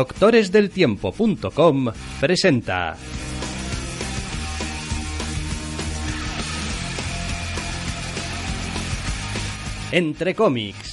Doctoresdeltiempo.com presenta Entre cómics.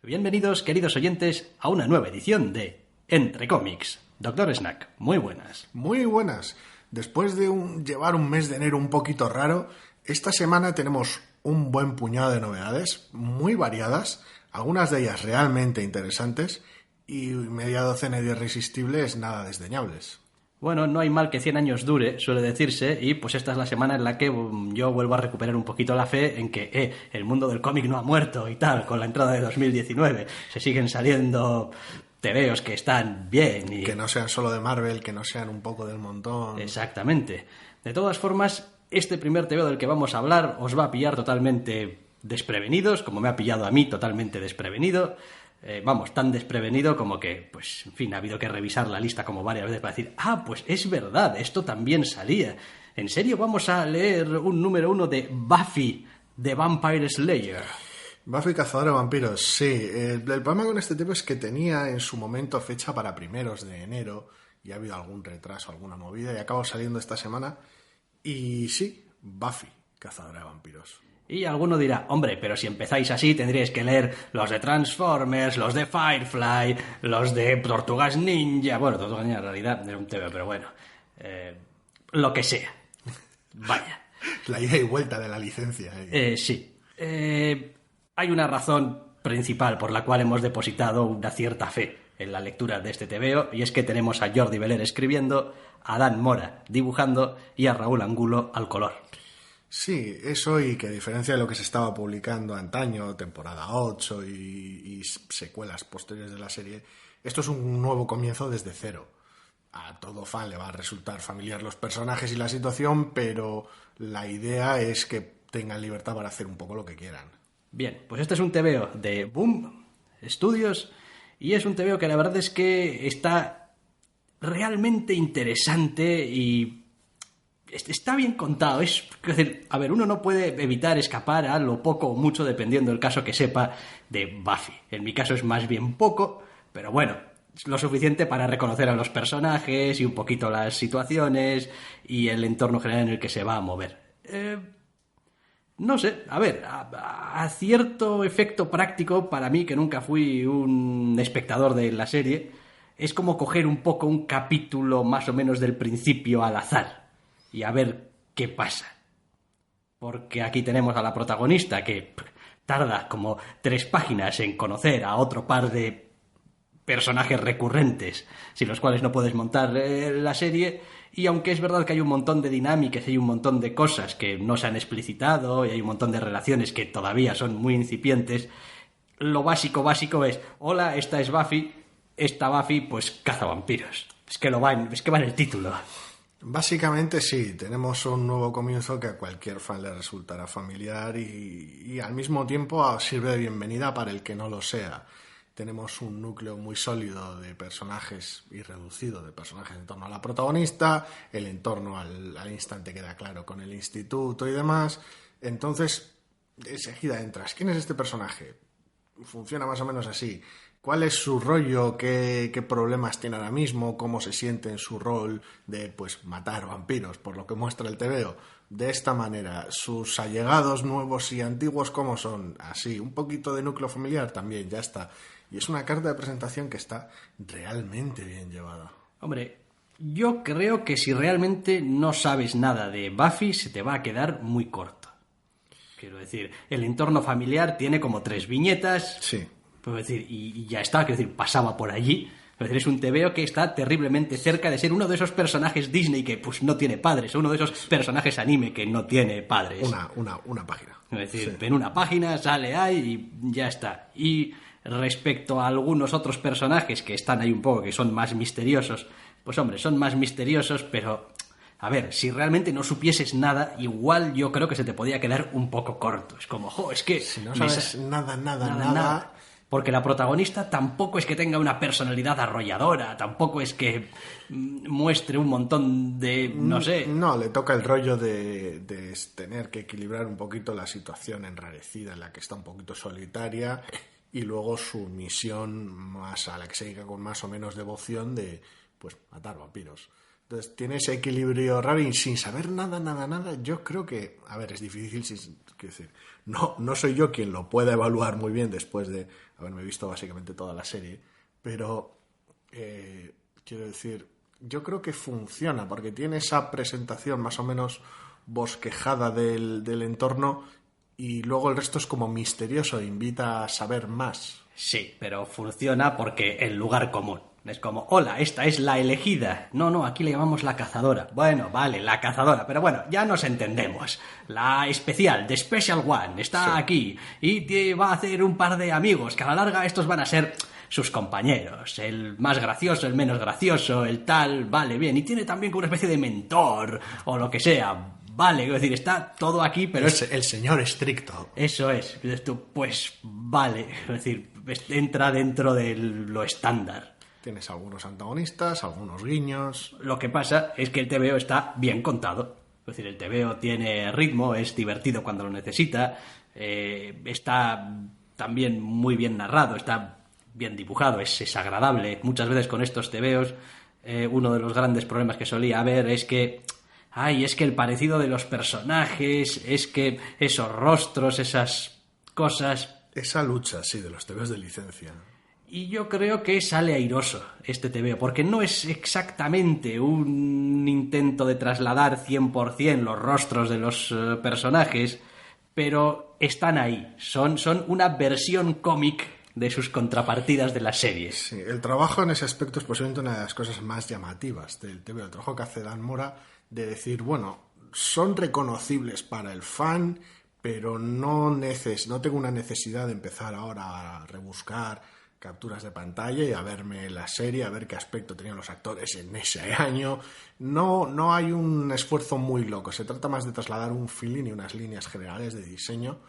Bienvenidos, queridos oyentes, a una nueva edición de Entre cómics. Doctor Snack, muy buenas. Muy buenas. Después de llevar un mes de enero un poquito raro, esta semana tenemos un buen puñado de novedades, muy variadas, algunas de ellas realmente interesantes y media docena de irresistibles nada desdeñables. Bueno, no hay mal que 100 años dure, suele decirse, y pues esta es la semana en la que yo vuelvo a recuperar un poquito la fe en que el mundo del cómic no ha muerto y tal, con la entrada de 2019. Se siguen saliendo tebeos que están bien y... Que no sean solo de Marvel, que no sean un poco del montón. Exactamente. De todas formas, este primer tebeo del que vamos a hablar os va a pillar totalmente desprevenidos, como me ha pillado a mí totalmente desprevenido. Tan desprevenido como que, pues, en fin, ha habido que revisar la lista como varias veces para decir, pues es verdad, esto también salía. ¿En serio vamos a leer un número 1 de Buffy, The Vampire Slayer? Buffy cazadora de vampiros, sí. El problema con este tipo es que tenía en su momento fecha para primeros de enero y ha habido algún retraso, alguna movida y acabo saliendo esta semana. Y sí, Buffy, cazadora de vampiros. Y alguno dirá, hombre, pero si empezáis así tendríais que leer los de Transformers, los de Firefly, los de Tortugas Ninja... Bueno, Tortugas Ninja en realidad era un TV, pero bueno. Lo que sea. Vaya. La ida y vuelta de la licencia. Sí. Hay una razón principal por la cual hemos depositado una cierta fe en la lectura de este TVO, y es que tenemos a Jordi Beler escribiendo, a Dan Mora dibujando y a Raúl Angulo al color. Sí, eso, y que a diferencia de lo que se estaba publicando antaño, temporada 8 y secuelas posteriores de la serie, esto es un nuevo comienzo desde cero. A todo fan le va a resultar familiar los personajes y la situación, pero la idea es que tengan libertad para hacer un poco lo que quieran. Bien, pues este es un TVO de Boom Studios y es un TVO que la verdad es que está realmente interesante y está bien contado. Es decir, a ver, uno no puede evitar escapar a lo poco o mucho, dependiendo del caso que sepa, de Buffy. En mi caso es más bien poco, pero bueno, lo suficiente para reconocer a los personajes y un poquito las situaciones y el entorno general en el que se va a mover. No sé, a ver, a cierto efecto práctico, para mí, que nunca fui un espectador de la serie, es como coger un poco un capítulo más o menos del principio al azar y a ver qué pasa. Porque aquí tenemos a la protagonista que tarda como 3 páginas en conocer a otro par de personajes recurrentes, sin los cuales no puedes montar la serie, y aunque es verdad que hay un montón de dinámicas y hay un montón de cosas que no se han explicitado y hay un montón de relaciones que todavía son muy incipientes, lo básico es, hola, esta es Buffy, esta Buffy pues caza vampiros. Es que va en el título. Básicamente sí, tenemos un nuevo comienzo que a cualquier fan le resultará familiar y al mismo tiempo sirve de bienvenida para el que no lo sea. Tenemos un núcleo muy sólido de personajes y reducido de personajes en torno a la protagonista, el entorno al instante queda claro con el instituto y demás. Entonces, enseguida entras. ¿Quién es este personaje? Funciona más o menos así. ¿Cuál es su rollo? ¿Qué problemas tiene ahora mismo? ¿Cómo se siente en su rol de matar vampiros? Por lo que muestra el TVO. De esta manera, sus allegados nuevos y antiguos, ¿cómo son? Así, un poquito de núcleo familiar también, ya está. Y es una carta de presentación que está realmente bien llevada. Hombre, yo creo que si realmente no sabes nada de Buffy, se te va a quedar muy corto. Quiero decir, el entorno familiar tiene como 3 viñetas. Sí. Puedo decir, y ya está, quiero decir, pasaba por allí. Es decir, es un TVO que está terriblemente cerca de ser uno de esos personajes Disney que pues no tiene padres, o uno de esos personajes anime que no tiene padres. Una página. Es decir, en una página sale ahí y ya está. Y respecto a algunos otros personajes que están ahí un poco, que son más misteriosos, pues hombre, son más misteriosos, pero a ver, si realmente no supieses nada, igual yo creo que se te podía quedar un poco corto. Es como, es que... Si no sabes nada. Porque la protagonista tampoco es que tenga una personalidad arrolladora, tampoco es que muestre un montón de... no sé... No, le toca el rollo de tener que equilibrar un poquito la situación enrarecida en la que está un poquito solitaria y luego su misión más a la que se dedica con más o menos devoción de, pues, matar vampiros. Entonces tiene ese equilibrio raro y sin saber nada, yo creo que, a ver, es difícil, quiero decir, no soy yo quien lo pueda evaluar muy bien después de haberme visto básicamente toda la serie, pero quiero decir, yo creo que funciona porque tiene esa presentación más o menos bosquejada del entorno y luego el resto es como misterioso e invita a saber más. Sí, pero funciona porque el lugar común. Es como, hola, esta es la elegida. No, aquí le llamamos la cazadora. Bueno, vale, la cazadora. Pero bueno, ya nos entendemos. La especial, The Special One, está aquí. Y va a hacer un par de amigos, que a la larga estos van a ser sus compañeros. El más gracioso, el menos gracioso, el tal, vale, bien. Y tiene también como una especie de mentor, o lo que sea. Vale, es decir, está todo aquí, pero es el señor estricto. Eso es. Pues vale. Es decir, entra dentro de lo estándar. Tienes algunos antagonistas, algunos guiños... Lo que pasa es que el TVO está bien contado. Es decir, el TVO tiene ritmo, es divertido cuando lo necesita, está también muy bien narrado, está bien dibujado, es agradable. Muchas veces con estos TVOs, uno de los grandes problemas que solía haber es que... es que el parecido de los personajes, es que esos rostros, esas cosas... Esa lucha, sí, de los TVOs de licencia... Y yo creo que sale airoso este TVO, porque no es exactamente un intento de trasladar 100% los rostros de los personajes, pero están ahí. Son una versión cómic de sus contrapartidas de las series. Sí, el trabajo en ese aspecto es posiblemente una de las cosas más llamativas del TVO. El trabajo que hace Dan Mora de decir, bueno, son reconocibles para el fan, pero no tengo una necesidad de empezar ahora a rebuscar capturas de pantalla y a verme la serie, a ver qué aspecto tenían los actores en ese año. No hay un esfuerzo muy loco, se trata más de trasladar un feeling y unas líneas generales de diseño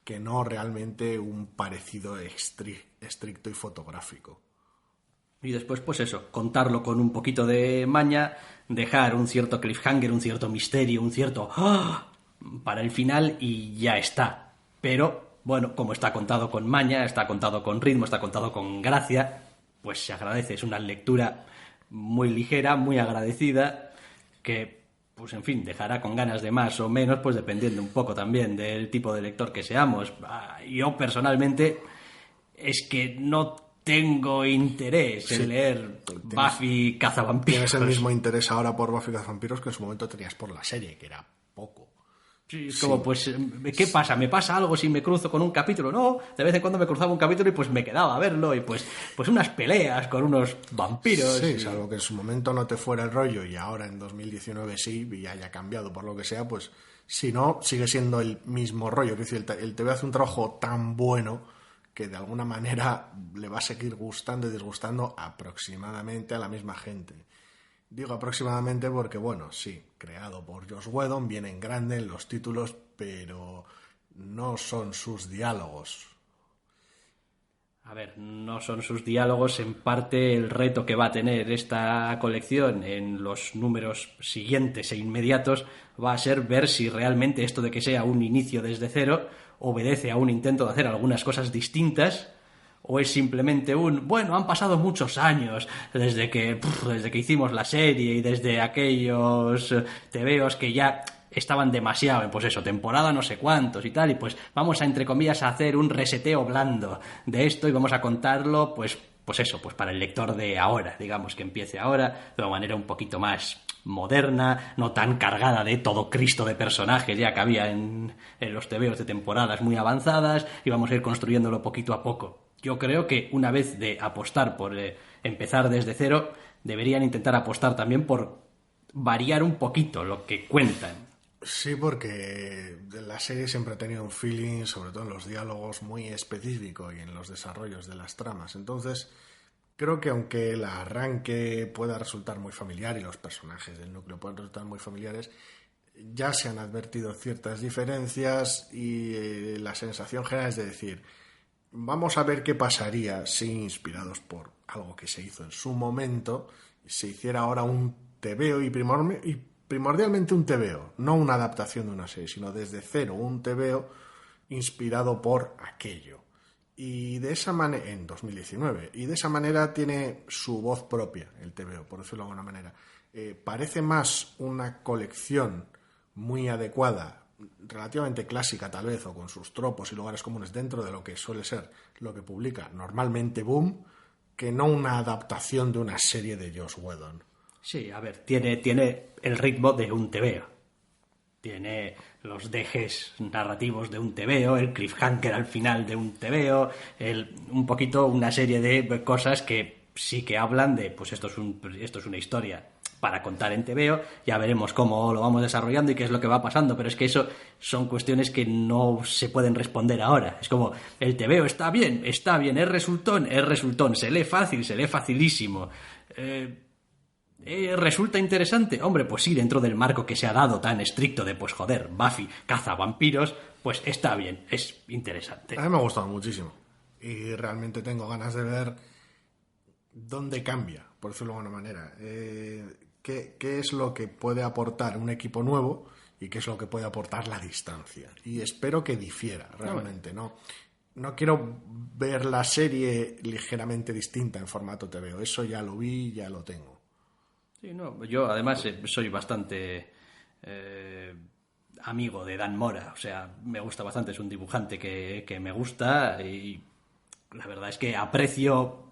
que no realmente un parecido estricto y fotográfico. Y después, pues eso, contarlo con un poquito de maña, dejar un cierto cliffhanger, un cierto misterio, un cierto para el final y ya está. Pero bueno, como está contado con maña, está contado con ritmo, está contado con gracia, pues se agradece. Es una lectura muy ligera, muy agradecida, que, pues en fin, dejará con ganas de más o menos, pues dependiendo un poco también del tipo de lector que seamos. Yo personalmente es que no tengo interés en leer Buffy Cazavampiros. Tienes el mismo interés ahora por Buffy Cazavampiros que en su momento tenías por la serie, que era poco. Sí, es como, pues, ¿qué pasa? ¿Me pasa algo si me cruzo con un capítulo? No, de vez en cuando me cruzaba un capítulo y pues me quedaba a verlo y pues unas peleas con unos vampiros. Sí, salvo que en su momento no te fuera el rollo y ahora en 2019 sí y haya cambiado por lo que sea, pues si no, sigue siendo el mismo rollo. Es decir, el TV hace un trabajo tan bueno que de alguna manera le va a seguir gustando y disgustando aproximadamente a la misma gente. Digo aproximadamente porque, bueno, sí, creado por Joss Whedon, viene en grande en los títulos, pero no son sus diálogos. A ver, no son sus diálogos. En parte el reto que va a tener esta colección en los números siguientes e inmediatos va a ser ver si realmente esto de que sea un inicio desde cero obedece a un intento de hacer algunas cosas distintas, o es simplemente han pasado muchos años desde que hicimos la serie y desde aquellos tebeos que ya estaban demasiado en, pues eso, temporada no sé cuántos y tal, y pues vamos a, entre comillas, a hacer un reseteo blando de esto y vamos a contarlo, pues eso, pues para el lector de ahora, digamos, que empiece ahora, de una manera un poquito más moderna, no tan cargada de todo Cristo de personajes ya que había en los tebeos de temporadas muy avanzadas, y vamos a ir construyéndolo poquito a poco. Yo creo que una vez de apostar por empezar desde cero, deberían intentar apostar también por variar un poquito lo que cuentan. Sí, porque la serie siempre ha tenido un feeling, sobre todo en los diálogos, muy específico y en los desarrollos de las tramas. Entonces, creo que aunque el arranque pueda resultar muy familiar y los personajes del núcleo puedan resultar muy familiares, ya se han advertido ciertas diferencias y la sensación general es de decir, vamos a ver qué pasaría si, inspirados por algo que se hizo en su momento, se hiciera ahora un tebeo y primordialmente un tebeo, no una adaptación de una serie, sino desde cero un tebeo inspirado por aquello. Y de esa manera, en 2019, y de esa manera tiene su voz propia el tebeo, por decirlo de alguna manera. Parece más una colección muy adecuada, relativamente clásica tal vez, o con sus tropos y lugares comunes dentro de lo que suele ser lo que publica normalmente Boom, que no una adaptación de una serie de Joss Whedon. Sí, a ver, tiene el ritmo de un tebeo. Tiene los dejes narrativos de un tebeo, el cliffhanger al final de un tebeo, un poquito una serie de cosas que sí que hablan de, pues esto es una historia para contar en tebeo, ya veremos cómo lo vamos desarrollando y qué es lo que va pasando, pero es que eso son cuestiones que no se pueden responder ahora. Es como, el tebeo está bien, es resultón, se lee fácil, se lee facilísimo. ¿Resulta interesante? Hombre, pues sí, dentro del marco que se ha dado tan estricto de, pues joder, Buffy caza vampiros, pues está bien, es interesante. A mí me ha gustado muchísimo y realmente tengo ganas de ver dónde cambia, por decirlo de alguna manera. ¿Qué es lo que puede aportar un equipo nuevo y qué es lo que puede aportar la distancia? Y espero que difiera realmente, ¿no? No quiero ver la serie ligeramente distinta en formato TVO, eso ya lo vi, ya lo tengo. Sí, no, yo además soy bastante amigo de Dan Mora, o sea, me gusta bastante, es un dibujante que me gusta y la verdad es que aprecio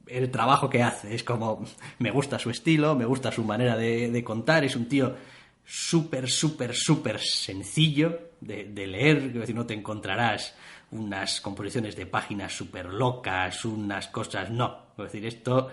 el trabajo que hace, es como, me gusta su estilo, me gusta su manera de contar, es un tío súper sencillo de leer, es decir, no te encontrarás unas composiciones de páginas súper locas, unas cosas, no, es decir, esto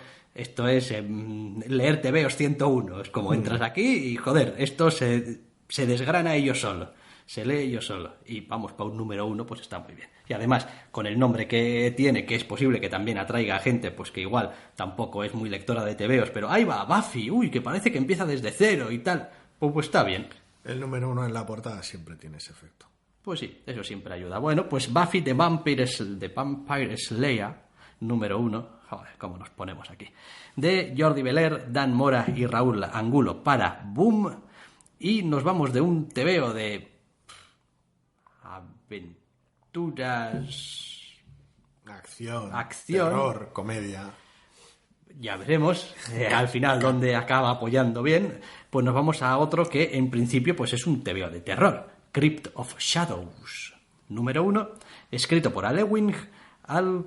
es leer TVOs 101, es como entras aquí y joder, esto se desgrana ello solo, se lee ello solo y vamos, para un número 1 pues está muy bien. Y además, con el nombre que tiene, que es posible que también atraiga a gente pues que igual tampoco es muy lectora de TVOs, pero ahí va, Buffy, uy, que parece que empieza desde cero y tal, pues está bien. El número 1 en la portada siempre tiene ese efecto. Pues sí, eso siempre ayuda. Bueno, pues Buffy the Vampire Slayer, número 1, joder, cómo nos ponemos aquí, de Jordi Belair, Dan Mora y Raúl Angulo para Boom, y nos vamos de un tebeo de aventuras, acción, terror, comedia. Ya veremos al final dónde acaba apoyando bien. Pues nos vamos a otro que en principio pues es un tebeo de terror, Crypt of Shadows, número 1, escrito por Ale Wing, al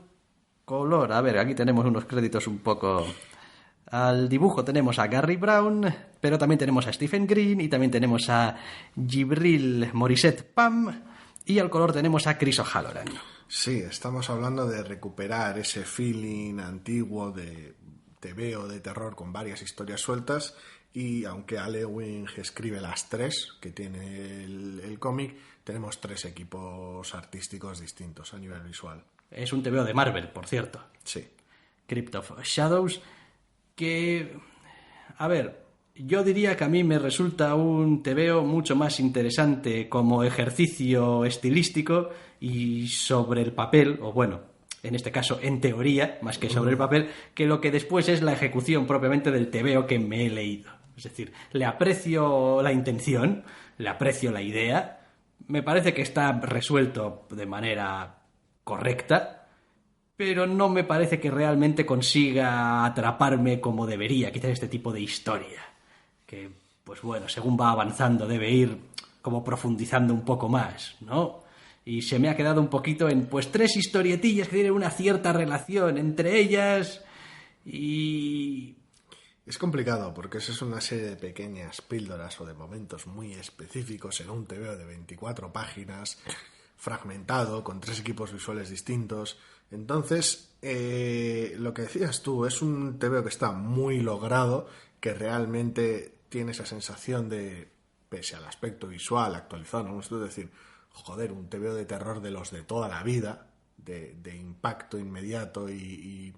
color, a ver, aquí tenemos unos créditos un poco. Al dibujo tenemos a Gary Brown, pero también tenemos a Stephen Green y también tenemos a Gibril Morissette Pam, y al color tenemos a Chris O'Halloran. Sí, estamos hablando de recuperar ese feeling antiguo de tebeo de terror con varias historias sueltas, y aunque Ale Wing escribe las 3 que tiene el cómic, tenemos 3 equipos artísticos distintos a nivel visual. Es un tebeo de Marvel, por cierto. Sí. Crypt of Shadows, que, a ver, yo diría que a mí me resulta un tebeo mucho más interesante como ejercicio estilístico y sobre el papel, o bueno, en este caso en teoría, más que sobre el papel, que lo que después es la ejecución propiamente del tebeo que me he leído. Es decir, le aprecio la intención, le aprecio la idea, me parece que está resuelto de manera correcta, pero no me parece que realmente consiga atraparme como debería, quizás este tipo de historia, que, pues bueno, según va avanzando debe ir como profundizando un poco más, ¿no? Y se me ha quedado un poquito en, pues, 3 historietillas que tienen una cierta relación entre ellas y... Es complicado porque esa es una serie de pequeñas píldoras o de momentos muy específicos en un tebeo de 24 páginas fragmentado, con 3 equipos visuales distintos. Entonces, lo que decías tú, es un TVO que está muy logrado, que realmente tiene esa sensación de, pese al aspecto visual actualizado, ¿no? Es decir, joder, un TVO de terror de los de toda la vida, de impacto inmediato y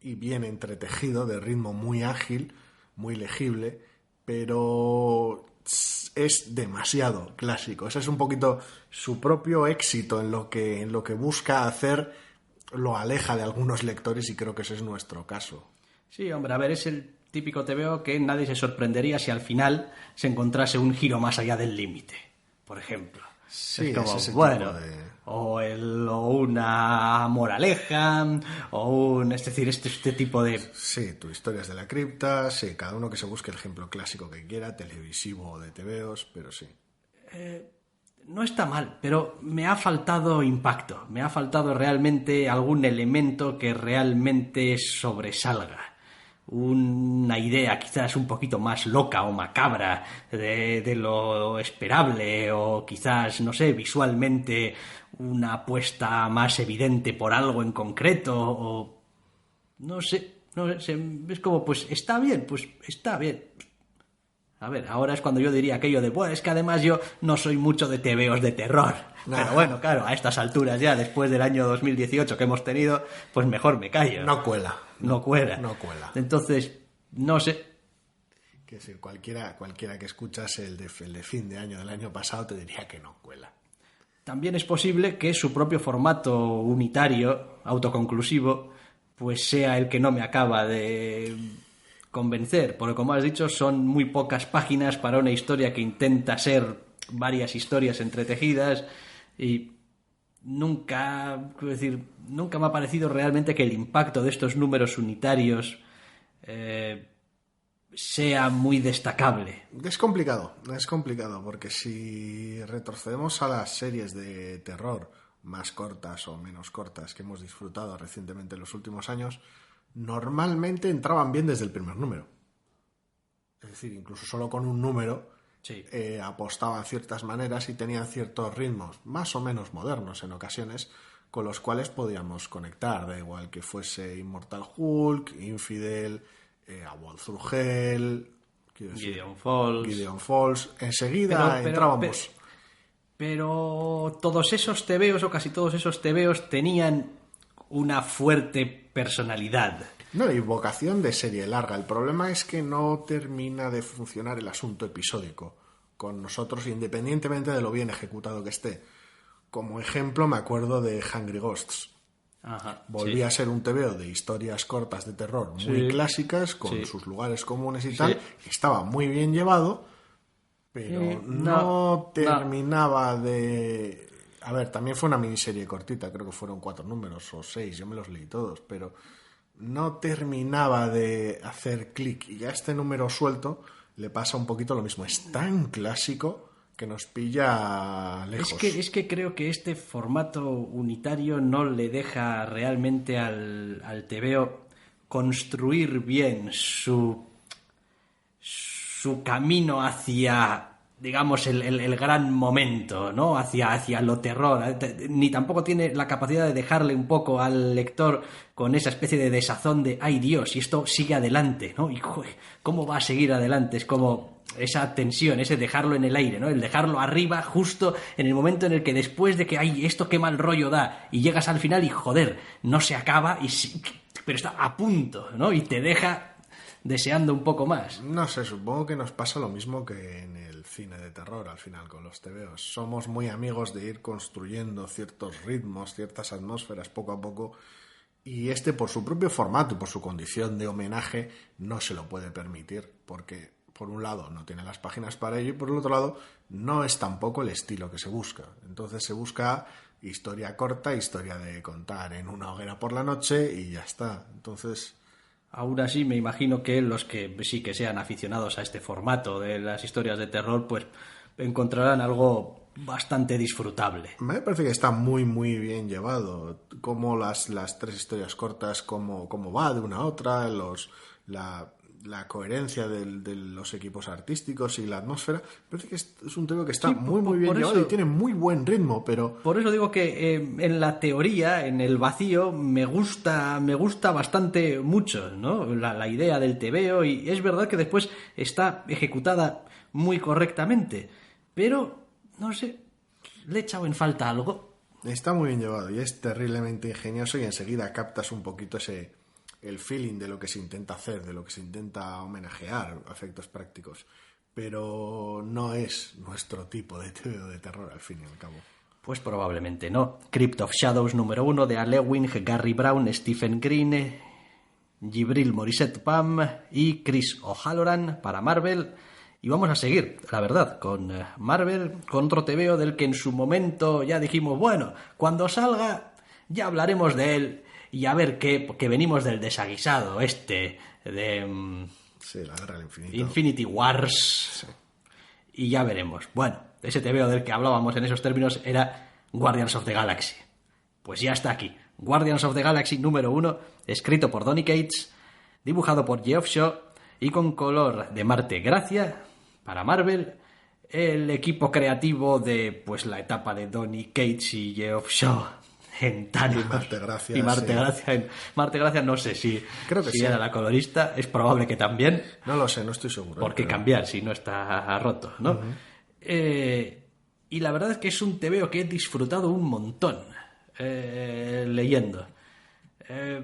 bien entretejido, de ritmo muy ágil, muy legible, pero es demasiado clásico. Ese es un poquito su propio éxito en lo que busca hacer, lo aleja de algunos lectores y creo que ese es nuestro caso. Sí, hombre, a ver, es el típico TVO que nadie se sorprendería si al final se encontrase un giro más allá del límite, por ejemplo. Sí, es como, es ese bueno, tipo de... o una moraleja, es decir, este tipo de... Sí, tu historias de la cripta, sí, cada uno que se busque el ejemplo clásico que quiera, televisivo o de TVOs, pero sí. No está mal, pero me ha faltado impacto, me ha faltado realmente algún elemento que realmente sobresalga. Una idea quizás un poquito más loca o macabra de lo esperable, o quizás, no sé, visualmente una apuesta más evidente por algo en concreto, o no sé, es como, pues está bien. A ver, ahora es cuando yo diría aquello de, bueno, es que además yo no soy mucho de tebeos de terror. Pero bueno, claro, a estas alturas ya, después del año 2018 que hemos tenido, pues mejor me callo. No cuela. No cuela. No cuela. Entonces, no sé. Que si cualquiera que escuchas el de fin de año del año pasado te diría que no cuela. También es posible que su propio formato unitario, autoconclusivo, pues sea el que no me acaba de convencer, porque como has dicho, son muy pocas páginas para una historia que intenta ser varias historias entretejidas y nunca me ha parecido realmente que el impacto de estos números unitarios sea muy destacable. Es complicado, porque si retrocedemos a las series de terror más cortas o menos cortas que hemos disfrutado recientemente en los últimos años, normalmente entraban bien desde el primer número. Es decir, incluso solo con un número sí. Apostaban ciertas maneras y tenían ciertos ritmos más o menos modernos en ocasiones con los cuales podíamos conectar, da igual que fuese Immortal Hulk, Infidel, A World Through Hell, Gideon Falls. Enseguida entrábamos. Pero todos esos tebeos, o casi todos esos tebeos, tenían una fuerte personalidad. No, y vocación de serie larga. El problema es que no termina de funcionar el asunto episódico con nosotros, independientemente de lo bien ejecutado que esté. Como ejemplo, me acuerdo de Hungry Ghosts. Ajá, Volvía sí. a ser un TVO de historias cortas de terror muy clásicas, con sus lugares comunes y tal. Estaba muy bien llevado, pero no terminaba de... A ver, también fue una miniserie cortita, creo que fueron 4 números o 6, yo me los leí todos, pero no terminaba de hacer clic. Y a este número suelto le pasa un poquito lo mismo. Es tan clásico que nos pilla lejos. Es que creo que este formato unitario no le deja realmente al TVO construir bien su camino hacia, digamos, el gran momento, ¿no? Hacia lo terror. Ni tampoco tiene la capacidad de dejarle un poco al lector con esa especie de desazón de ¡ay Dios! Y esto sigue adelante, ¿no? Y joder, ¿cómo va a seguir adelante? Es como esa tensión, ese dejarlo en el aire, ¿no? El dejarlo arriba justo en el momento en el que después de que ¡ay, esto qué mal rollo da! Y llegas al final y joder, no se acaba, pero está a punto, ¿no? Y te deja deseando un poco más. No sé, supongo que nos pasa lo mismo que en el cine de terror al final con los TVOs. Somos muy amigos de ir construyendo ciertos ritmos, ciertas atmósferas poco a poco, y este por su propio formato y por su condición de homenaje no se lo puede permitir, porque por un lado no tiene las páginas para ello y por el otro lado no es tampoco el estilo que se busca. Entonces se busca historia corta, historia de contar en una hoguera por la noche y ya está. Entonces... Aún así, me imagino que los que sí que sean aficionados a este formato de las historias de terror, pues encontrarán algo bastante disfrutable. Me parece que está muy, muy bien llevado. Como las 3 historias cortas, cómo va de una a otra, la coherencia de los equipos artísticos y la atmósfera. Parece que es un tema que está muy bien llevado y tiene muy buen ritmo, pero... Por eso digo que en la teoría, en el vacío, me gusta bastante mucho, ¿no? La idea del tebeo, y es verdad que después está ejecutada muy correctamente, pero, no sé, le he echado en falta algo. Está muy bien llevado y es terriblemente ingenioso y enseguida captas un poquito el feeling de lo que se intenta hacer, de lo que se intenta homenajear a efectos prácticos. Pero no es nuestro tipo de tebeo de terror, al fin y al cabo. Pues probablemente no. Crypt of Shadows número 1 de Al Ewing, Gary Brown, Stephen Green, Gibril Morissette Pam y Chris O'Halloran para Marvel. Y vamos a seguir, la verdad, con Marvel, con otro tebeo del que en su momento ya dijimos, bueno, cuando salga ya hablaremos de él y a ver qué, porque venimos del desaguisado de Sí, la guerra del infinito. Infinity Wars. Sí. Y ya veremos. Bueno, ese tebeo del que hablábamos en esos términos era Guardians of the Galaxy. Pues ya está aquí. Guardians of the Galaxy número 1, escrito por Donny Cates, dibujado por Geoff Shaw y con color de Marte Gracia para Marvel, el equipo creativo de pues la etapa de Donny Cates y Geoff Shaw en Thanos. Y Marte Gracia. Y Marte sí. Gracia. Marte Gracia no sé si, Creo que si sí. era la colorista, es probable que también. No lo sé, no estoy seguro. ¿Por qué pero... cambiar si no está roto, no? Uh-huh. Y la verdad es que es un tebeo que he disfrutado un montón leyendo.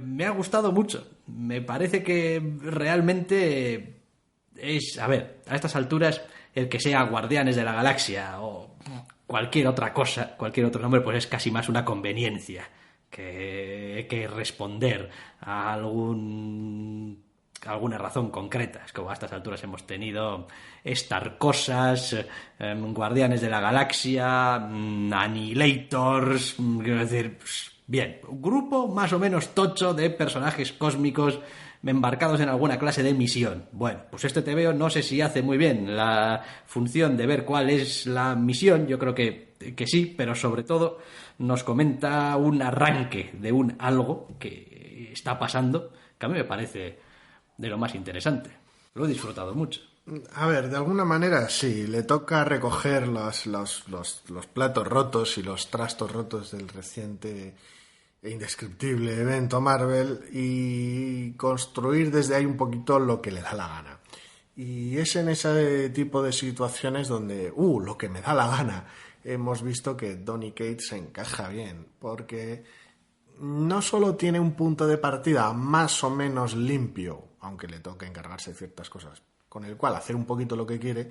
Me ha gustado mucho. Me parece que realmente es... A ver, a estas alturas, el que sea Guardianes de la Galaxia o cualquier otra cosa, cualquier otro nombre, pues es casi más una conveniencia que responder a alguna razón concreta. Es como a estas alturas hemos tenido Star Cosas, Guardianes de la Galaxia, Annihilators, quiero decir, bien, un grupo más o menos tocho de personajes cósmicos embarcados en alguna clase de misión. Bueno, pues este tebeo no sé si hace muy bien la función de ver cuál es la misión, yo creo que sí, pero sobre todo nos comenta un arranque de un algo que está pasando, que a mí me parece de lo más interesante. Lo he disfrutado mucho. A ver, de alguna manera sí, le toca recoger los platos rotos y los trastos rotos del reciente e indescriptible evento Marvel y construir desde ahí un poquito lo que le da la gana. Y es en ese tipo de situaciones donde, lo que me da la gana, hemos visto que Donny Cates se encaja bien, porque no solo tiene un punto de partida más o menos limpio, aunque le toque encargarse de ciertas cosas, con el cual hacer un poquito lo que quiere,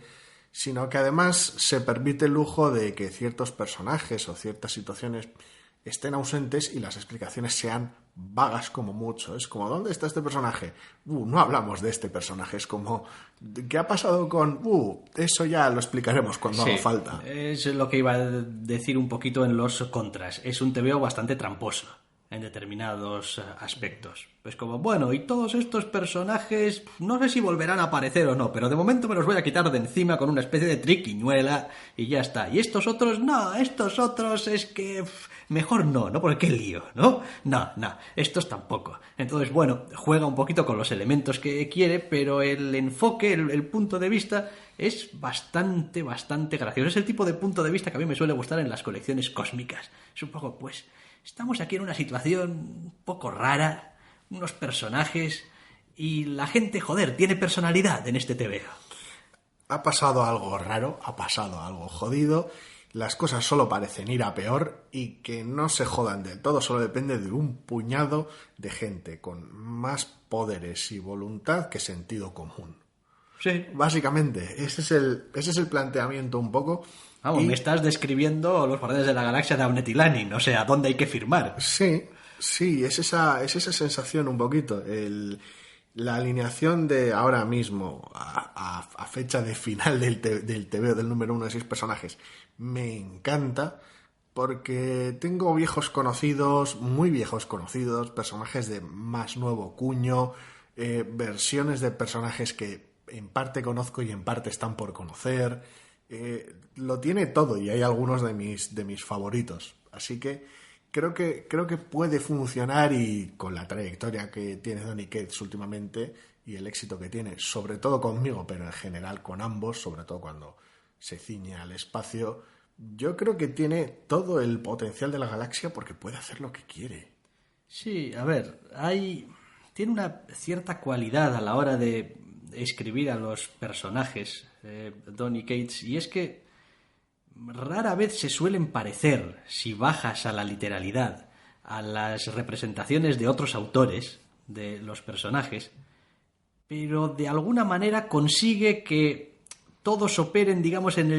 sino que además se permite el lujo de que ciertos personajes o ciertas situaciones estén ausentes y las explicaciones sean vagas como mucho. Es como, ¿dónde está este personaje? No hablamos de este personaje. Es como, ¿qué ha pasado con...? Eso ya lo explicaremos cuando haga falta. Es lo que iba a decir un poquito en los contras. Es un TVO bastante tramposo en determinados aspectos. Pues como, bueno, y todos estos personajes no sé si volverán a aparecer o no, pero de momento me los voy a quitar de encima con una especie de triquiñuela y ya está. Y estos otros, no, estos otros es que mejor no, porque qué lío, ¿no? No, estos tampoco. Entonces, bueno, juega un poquito con los elementos que quiere, pero el enfoque, el punto de vista es bastante gracioso. Es el tipo de punto de vista que a mí me suele gustar en las colecciones cósmicas. Es un poco, pues, estamos aquí en una situación un poco rara, unos personajes y la gente, joder, tiene personalidad en este TVO. Ha pasado algo raro, ha pasado algo jodido, las cosas solo parecen ir a peor y que no se jodan del todo, solo depende de un puñado de gente con más poderes y voluntad que sentido común. Sí. Básicamente, ese es el planteamiento un poco. Vamos, me estás describiendo los Guardianes de la Galaxia de Abnett y Lanning, o sea, ¿dónde hay que firmar? Sí, es esa sensación un poquito. La alineación de ahora mismo, a fecha de final del TVO del número 1 de 6 personajes, me encanta porque tengo viejos conocidos, muy viejos conocidos, personajes de más nuevo cuño, versiones de personajes que en parte conozco y en parte están por conocer. Lo tiene todo y hay algunos de mis favoritos. Así que creo que puede funcionar y con la trayectoria que tiene Donny Cates últimamente y el éxito que tiene, sobre todo conmigo, pero en general con ambos, sobre todo cuando se ciñe al espacio, yo creo que tiene todo el potencial de la galaxia porque puede hacer lo que quiere. Sí, a ver, tiene una cierta cualidad a la hora de escribir a los personajes, Donny Cates, y es que rara vez se suelen parecer, si bajas a la literalidad, a las representaciones de otros autores de los personajes, pero de alguna manera consigue que todos operen, digamos, en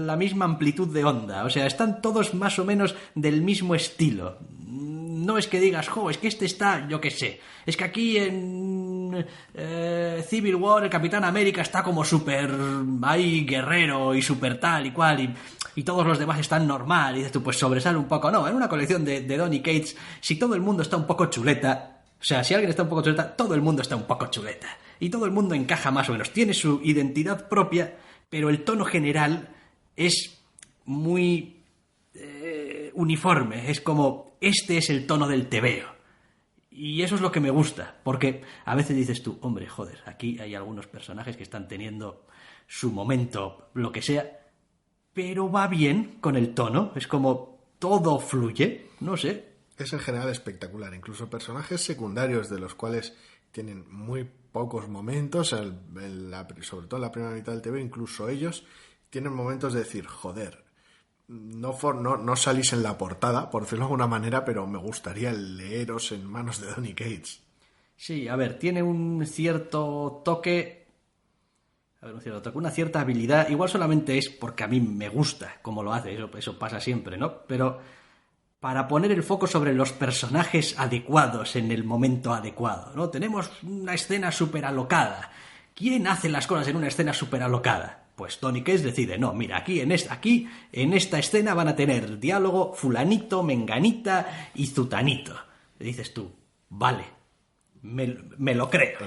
la misma amplitud de onda. O sea, están todos más o menos del mismo estilo. No es que digas, es que este está, yo qué sé, es que aquí en Civil War el Capitán América está como súper ahí guerrero y súper tal y cual y todos los demás están normal y dices tú, pues sobresale un poco. No, en una colección de Donny Cates, si todo el mundo está un poco chuleta, o sea, si alguien está un poco chuleta, todo el mundo está un poco chuleta y todo el mundo encaja más o menos, tiene su identidad propia, pero el tono general es muy uniforme, es como, este es el tono del tebeo. Y eso es lo que me gusta, porque a veces dices tú, hombre, joder, aquí hay algunos personajes que están teniendo su momento, lo que sea, pero va bien con el tono, es como todo fluye, no sé. Es en general espectacular, incluso personajes secundarios de los cuales tienen muy pocos momentos, sobre todo en la primera mitad del TV, incluso ellos tienen momentos de decir, joder, no salís en la portada, por decirlo de alguna manera, pero me gustaría leeros en manos de Donny Cates. Sí, a ver, tiene un cierto toque, una cierta habilidad, igual solamente es porque a mí me gusta cómo lo hace, eso pasa siempre, ¿no? Pero para poner el foco sobre los personajes adecuados en el momento adecuado, ¿no? Tenemos una escena súper alocada. ¿Quién hace las cosas en una escena súper alocada? Pues Donny Cates decide, no, mira, aquí en esta escena van a tener diálogo fulanito, menganita y zutanito. Y dices tú, vale, me lo creo.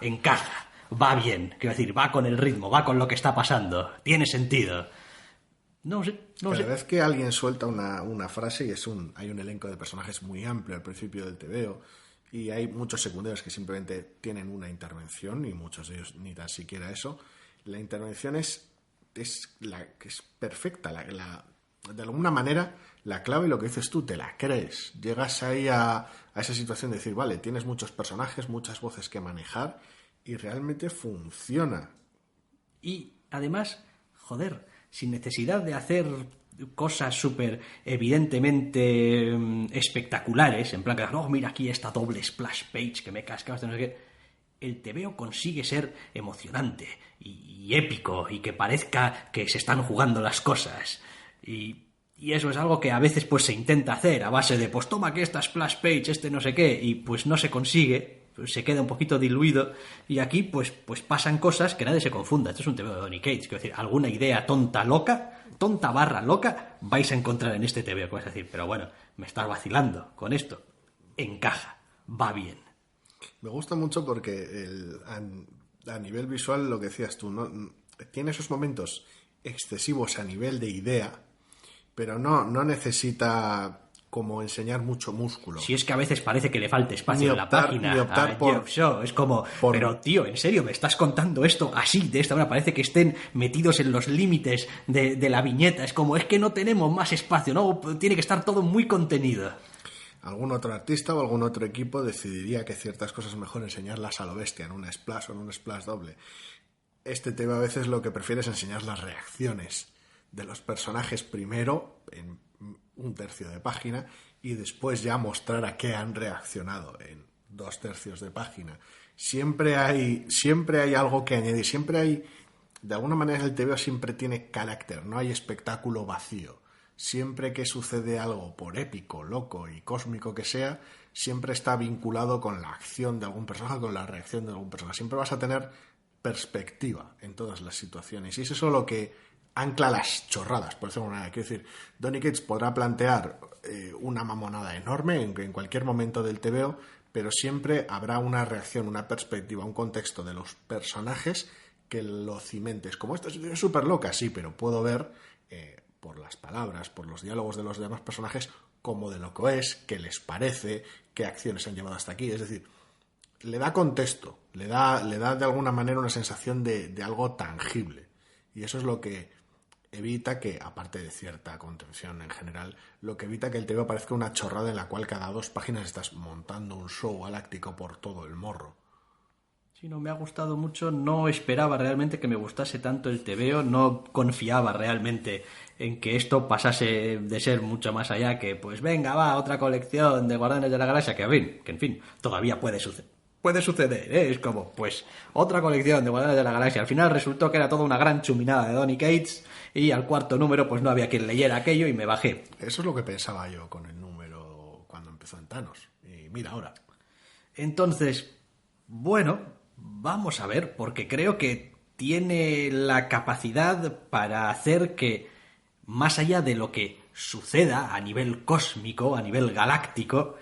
Encaja, va bien, quiero decir, va con el ritmo, va con lo que está pasando, tiene sentido. No sé. Cada vez que alguien suelta una frase, y hay un elenco de personajes muy amplio al principio del TVO, y hay muchos secundarios que simplemente tienen una intervención, y muchos de ellos ni tan siquiera eso. La intervención es perfecta. De alguna manera, la clave, lo que dices tú, te la crees. Llegas ahí a esa situación de decir, vale, tienes muchos personajes, muchas voces que manejar, y realmente funciona. Y además, joder, sin necesidad de hacer cosas súper evidentemente espectaculares, en plan que, no, mira aquí esta doble splash page que me cascabas, no sé qué. El tebeo consigue ser emocionante y épico y que parezca que se están jugando las cosas. Y eso es algo que a veces pues se intenta hacer a base de, pues toma que esta splash page, no sé qué, y pues no se consigue, pues se queda un poquito diluido. Y aquí pues pasan cosas que nadie se confunda. Esto es un tebeo de Donny Cates, quiero decir, alguna idea tonta loca, vais a encontrar en este tebeo, que vais a decir, pero bueno, me estás vacilando con esto. Encaja, va bien. Me gusta mucho porque a nivel visual, lo que decías tú, ¿no? Tiene esos momentos excesivos a nivel de idea, pero no necesita como enseñar mucho músculo. Si es que a veces parece que le falta espacio en la página. Ni optar por Show. Es como, pero tío, en serio, me estás contando esto así, de esta manera. Parece que estén metidos en los límites de la viñeta. Es como, es que no tenemos más espacio, ¿no? Tiene que estar todo muy contenido. Algún otro artista o algún otro equipo decidiría que ciertas cosas es mejor enseñarlas a lo bestia en una splash o en un splash doble. Este tema a veces lo que prefiere es enseñar las reacciones de los personajes primero en un tercio de página y después ya mostrar a qué han reaccionado en 2/3 de página. Siempre hay algo que añadir, siempre hay, de alguna manera el TVO siempre tiene carácter, no hay espectáculo vacío. Siempre que sucede algo, por épico, loco y cósmico que sea, siempre está vinculado con la acción de algún personaje, con la reacción de algún personaje. Siempre vas a tener perspectiva en todas las situaciones. Y es eso lo que ancla las chorradas, por decirlo de alguna manera. Quiero decir, Donny Cates podrá plantear una mamonada enorme en cualquier momento del TVO, pero siempre habrá una reacción, una perspectiva, un contexto de los personajes que lo cimentes. Como esto es súper loca, sí, pero puedo ver... por las palabras, por los diálogos de los demás personajes, como de lo que es, qué les parece, qué acciones han llevado hasta aquí. Es decir, le da contexto, le da de alguna manera una sensación de algo tangible. Y eso es lo que evita que, aparte de cierta contención en general, lo que evita que el TVO parezca una chorrada en la cual cada 2 páginas estás montando un show galáctico por todo el morro. Sí, no me ha gustado mucho, no esperaba realmente que me gustase tanto el TVO, no confiaba realmente en que esto pasase de ser mucho más allá que, pues venga, va, otra colección de Guardianes de la Galaxia, que en fin, todavía puede suceder. Puede suceder, ¿eh? Es como, pues, otra colección de Guardianes de la Galaxia. Al final resultó que era toda una gran chuminada de Donny Cates y al cuarto número pues no había quien leyera aquello y me bajé. Eso es lo que pensaba yo con el número cuando empezó en Thanos. Y mira ahora. Entonces, bueno, vamos a ver, porque creo que tiene la capacidad para hacer que, más allá de lo que suceda a nivel cósmico, a nivel galáctico,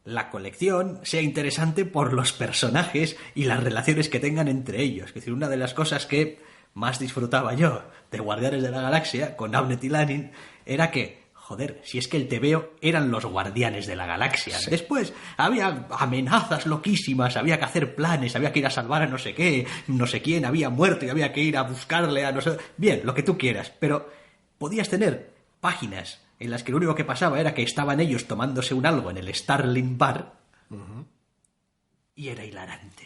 la colección sea interesante por los personajes y las relaciones que tengan entre ellos. Es decir, una de las cosas que más disfrutaba yo de Guardianes de la Galaxia con Abnett y Lanning era que, joder, si es que el TVO eran los Guardianes de la Galaxia. Sí. Después había amenazas loquísimas, había que hacer planes, había que ir a salvar a no sé qué, no sé quién había muerto y había que ir a buscarle a no sé... Bien, lo que tú quieras, pero podías tener páginas en las que lo único que pasaba era que estaban ellos tomándose un algo en el Starling Bar y era hilarante.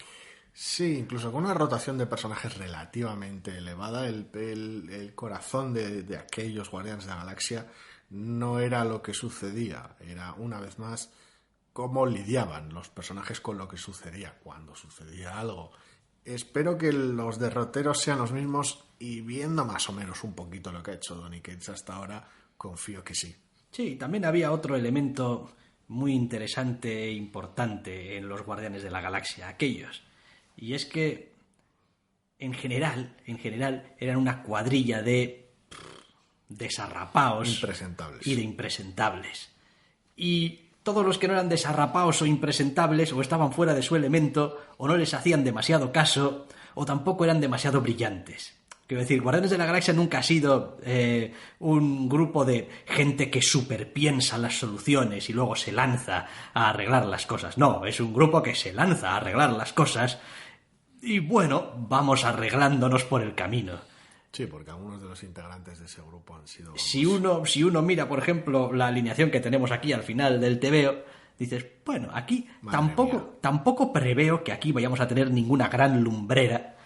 Sí, incluso con una rotación de personajes relativamente elevada, el corazón de aquellos Guardianes de la Galaxia no era lo que sucedía, era una vez más cómo lidiaban los personajes con lo que sucedía cuando sucedía algo. Espero que los derroteros sean los mismos y viendo más o menos un poquito lo que ha hecho Donny Cates hasta ahora, confío que sí. Sí, también había otro elemento muy interesante e importante en los Guardianes de la Galaxia, aquellos. Y es que, en general, eran una cuadrilla de desarrapaos impresentables. Y de impresentables. Y todos los que no eran desarrapaos o impresentables o estaban fuera de su elemento o no les hacían demasiado caso o tampoco eran demasiado brillantes. Quiero decir, Guardianes de la Galaxia nunca ha sido un grupo de gente que superpiensa las soluciones y luego se lanza a arreglar las cosas. No, es un grupo que se lanza a arreglar las cosas y bueno, vamos arreglándonos por el camino. Sí, porque algunos de los integrantes de ese grupo han sido... Si uno mira, por ejemplo, la alineación que tenemos aquí al final del TVO, dices, bueno, aquí tampoco preveo que aquí vayamos a tener ninguna gran lumbrera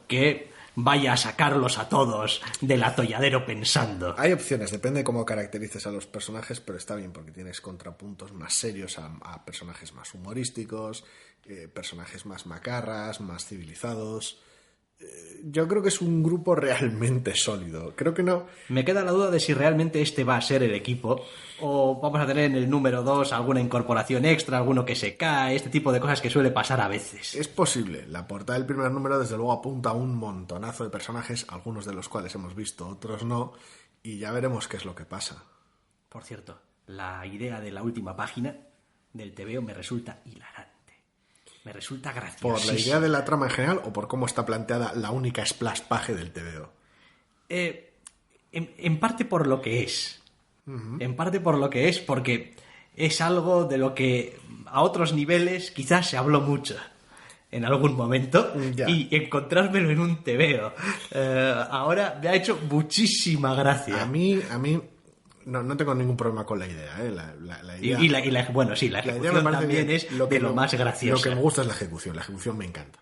que vaya a sacarlos a todos del atolladero pensando. Hay opciones, depende de cómo caracterices a los personajes, pero está bien porque tienes contrapuntos más serios a personajes más humorísticos, personajes más macarras, más civilizados. Yo creo que es un grupo realmente sólido. Creo que no... Me queda la duda de si realmente este va a ser el equipo o vamos a tener en el número 2 alguna incorporación extra, alguno que se cae, este tipo de cosas que suele pasar a veces. Es posible. La portada del primer número desde luego apunta a un montonazo de personajes, algunos de los cuales hemos visto, otros no, y ya veremos qué es lo que pasa. Por cierto, la idea de la última página del TVO me resulta hilarante. Me resulta gracioso. ¿Por la idea de la trama en general o por cómo está planteada la única splash page del TVO? En parte por lo que es. En parte por lo que es, porque es algo de lo que a otros niveles quizás se habló mucho en algún momento y encontrármelo en un TVO ahora me ha hecho muchísima gracia. A mí no tengo ningún problema con la idea, ¿eh? La idea, bueno, sí, la ejecución también es de lo más gracioso. Lo que me gusta es la ejecución me encanta.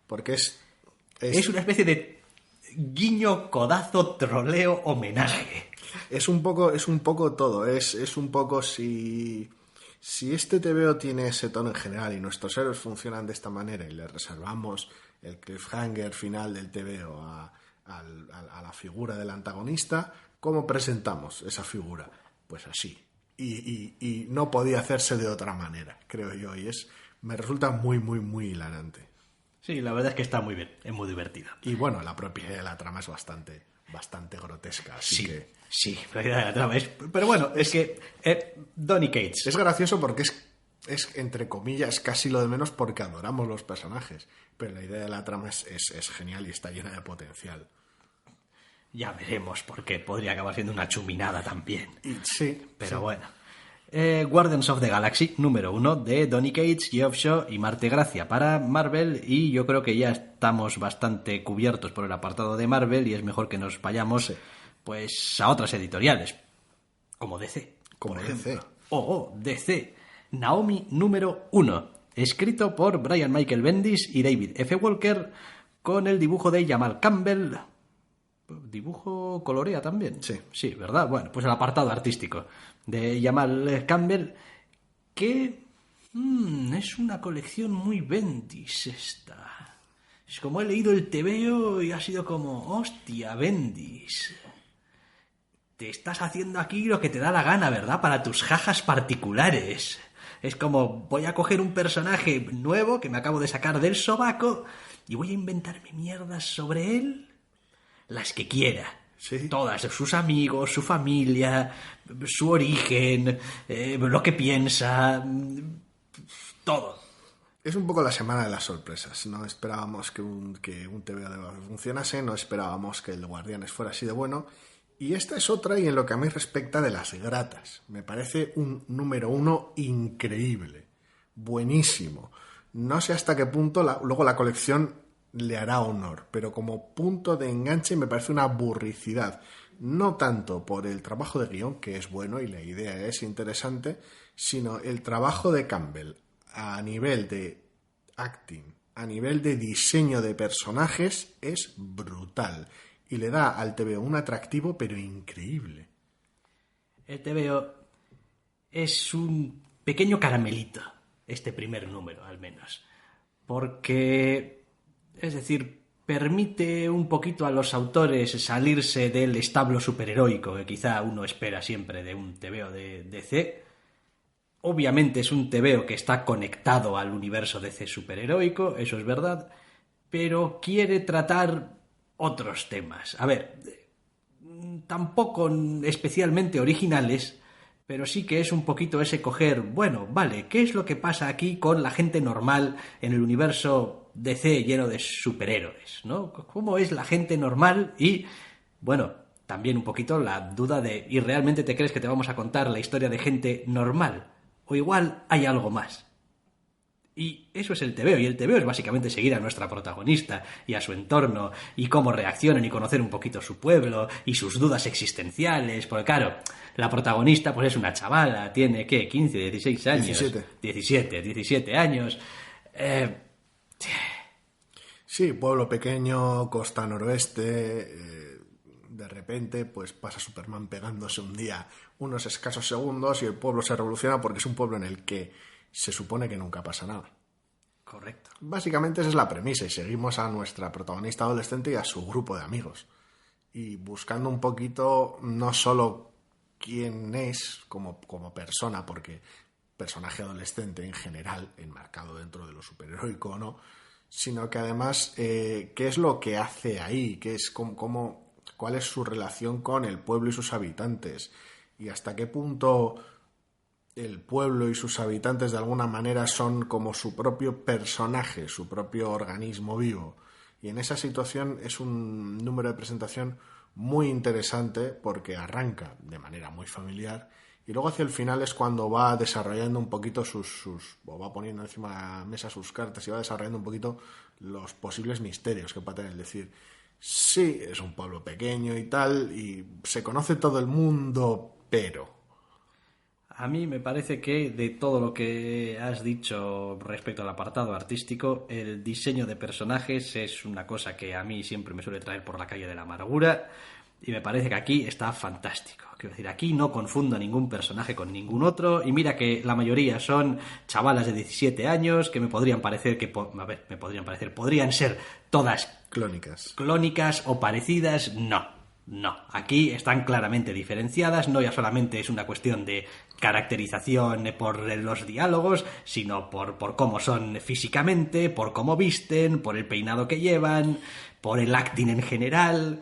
Porque es una especie de guiño, codazo, troleo, homenaje. Es un poco todo, es un poco si este TVO tiene ese tono en general y nuestros héroes funcionan de esta manera y le reservamos el cliffhanger final del TVO a la figura del antagonista, ¿cómo presentamos esa figura? Pues así. Y no podía hacerse de otra manera, creo yo. Y me resulta muy, muy, muy hilarante. Sí, la verdad es que está muy bien, es muy divertido. Y bueno, la propia idea de la trama es bastante grotesca. Así que... Sí, la idea de la trama es... Pero bueno, es que Donny Cates... Es gracioso porque es, entre comillas, casi lo de menos porque adoramos los personajes. Pero la idea de la trama es genial y está llena de potencial. Ya veremos, porque podría acabar siendo una chuminada también. Sí. Pero sí. bueno. Guardians of the Galaxy número 1 de Donny Cates, Geoff Shaw y Marte Gracia para Marvel, y yo creo que ya estamos bastante cubiertos por el apartado de Marvel y es mejor que nos vayamos pues a otras editoriales como DC, Como por DC. ejemplo. DC, Naomi número 1, escrito por Brian Michael Bendis y David F. Walker, con el dibujo de Jamal Campbell. ¿Dibujo colorea también? Sí. Sí, ¿verdad? Bueno, pues el apartado artístico de Jamal Campbell, que es una colección muy Bendis esta. Es como he leído el tebeo y ha sido como, hostia, Bendis. Te estás haciendo aquí lo que te da la gana, ¿verdad? Para tus jajas particulares. Es como, voy a coger un personaje nuevo que me acabo de sacar del sobaco y voy a inventarme mierdas sobre él, las que quiera. Sí. Todas, sus amigos, su familia, su origen, lo que piensa, todo. Es un poco la semana de las sorpresas. No esperábamos que un TVO funcionase, no esperábamos que el Guardianes fuera así de bueno. Y esta es otra, y en lo que a mí respecta, de las gratas. Me parece un número 1 increíble, buenísimo. No sé hasta qué punto luego la colección le hará honor, pero como punto de enganche me parece una burricidad. No tanto por el trabajo de guión, que es bueno y la idea es interesante, sino el trabajo de Campbell a nivel de acting, a nivel de diseño de personajes, es brutal. Y le da al TVO un atractivo, pero increíble. El TVO es un pequeño caramelito, este primer número al menos, porque, es decir, permite un poquito a los autores salirse del establo superheroico que quizá uno espera siempre de un TVO de DC. Obviamente es un TVO que está conectado al universo DC superheroico, eso es verdad, pero quiere tratar otros temas. A ver, tampoco especialmente originales, pero sí que es un poquito ese coger, bueno, vale, ¿qué es lo que pasa aquí con la gente normal en el universo DC lleno de superhéroes, ¿no? ¿Cómo es la gente normal? Y, bueno, también un poquito la duda de, ¿y realmente te crees que te vamos a contar la historia de gente normal? O igual hay algo más. Y eso es el TVO, y el TVO es básicamente seguir a nuestra protagonista y a su entorno, y cómo reaccionan, y conocer un poquito su pueblo, y sus dudas existenciales, porque claro, la protagonista pues es una chavala, tiene, ¿qué? 15, 16 años. 17 años. Sí, pueblo pequeño, costa noroeste, de repente pues pasa Superman pegándose un día unos escasos segundos y el pueblo se revoluciona porque es un pueblo en el que se supone que nunca pasa nada. Correcto. Básicamente esa es la premisa y seguimos a nuestra protagonista adolescente y a su grupo de amigos. Y buscando un poquito no solo quién es como persona, porque personaje adolescente en general, enmarcado dentro de lo superheroico o no, sino que además qué es lo que hace ahí, qué es cuál es su relación con el pueblo y sus habitantes, y hasta qué punto el pueblo y sus habitantes de alguna manera son como su propio personaje, su propio organismo vivo. Y en esa situación es un número de presentación muy interesante porque arranca de manera muy familiar y luego hacia el final es cuando va desarrollando un poquito o va poniendo encima de la mesa sus cartas y va desarrollando un poquito los posibles misterios que puede tener. Es decir, sí, es un pueblo pequeño y tal, y se conoce todo el mundo, pero... A mí me parece que de todo lo que has dicho respecto al apartado artístico, el diseño de personajes es una cosa que a mí siempre me suele traer por la calle de la amargura y me parece que aquí está fantástico. Quiero decir, aquí no confundo a ningún personaje con ningún otro y mira que la mayoría son chavalas de 17 años que me podrían parecer podrían ser todas clónicas o parecidas. No, aquí están claramente diferenciadas, no ya solamente es una cuestión de caracterización por los diálogos, sino por cómo son físicamente, por cómo visten, por el peinado que llevan, por el acting en general,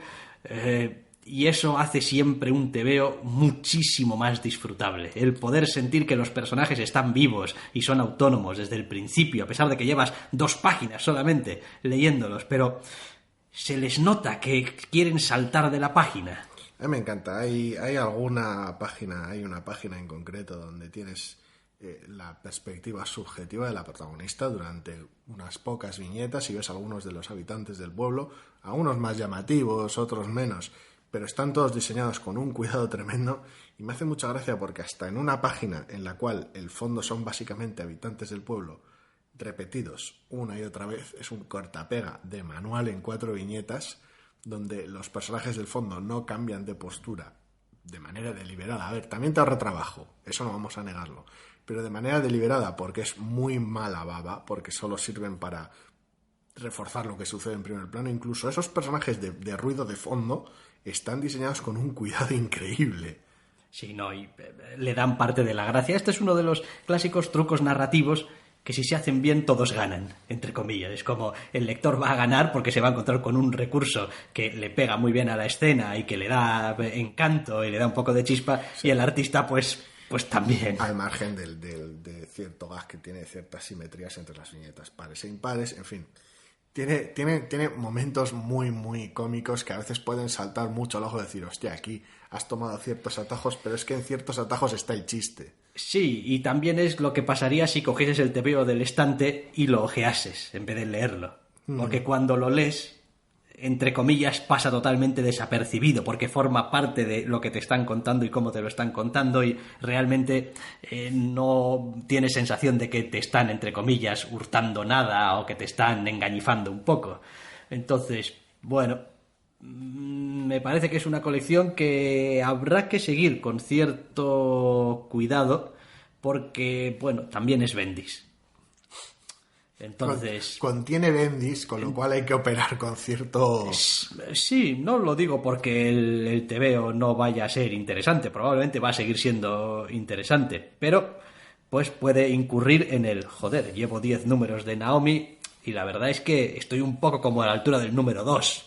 y eso hace siempre un TVO muchísimo más disfrutable. El poder sentir que los personajes están vivos y son autónomos desde el principio, a pesar de que llevas 2 páginas solamente leyéndolos, pero... se les nota que quieren saltar de la página. A mí me encanta. Hay una página en concreto donde tienes la perspectiva subjetiva de la protagonista durante unas pocas viñetas y ves a algunos de los habitantes del pueblo, a unos más llamativos, otros menos, pero están todos diseñados con un cuidado tremendo y me hace mucha gracia porque hasta en una página en la cual el fondo son básicamente habitantes del pueblo repetidos una y otra vez, es un cortapega de manual en 4 viñetas donde los personajes del fondo no cambian de postura de manera deliberada. A ver, también te ahorra trabajo, eso no vamos a negarlo, pero de manera deliberada porque es muy mala baba, porque solo sirven para reforzar lo que sucede en primer plano. Incluso esos personajes de ruido de fondo están diseñados con un cuidado increíble. Sí, no, y le dan parte de la gracia. Este es uno de los clásicos trucos narrativos que si se hacen bien todos ganan, entre comillas. Es como el lector va a ganar porque se va a encontrar con un recurso que le pega muy bien a la escena y que le da encanto y le da un poco de chispa, sí. Y el artista pues también. Al margen de cierto gas que tiene ciertas simetrías entre las viñetas pares e impares, en fin. Tiene momentos muy, muy cómicos que a veces pueden saltar mucho al ojo y decir, hostia, aquí has tomado ciertos atajos, pero es que en ciertos atajos está el chiste. Sí, y también es lo que pasaría si cogieses el tebeo del estante y lo ojeases en vez de leerlo. Porque cuando lo lees, entre comillas, pasa totalmente desapercibido, porque forma parte de lo que te están contando y cómo te lo están contando, y realmente no tienes sensación de que te están, entre comillas, hurtando nada o que te están engañifando un poco. Entonces, bueno, me parece que es una colección que habrá que seguir con cierto cuidado, porque, bueno, también es Bendis. Entonces, contiene Bendis, con lo cual hay que operar con cierto... Sí, no lo digo porque el tebeo no vaya a ser interesante, probablemente va a seguir siendo interesante, pero pues puede incurrir en el, joder, llevo 10 números de Naomi y la verdad es que estoy un poco como a la altura del número 2.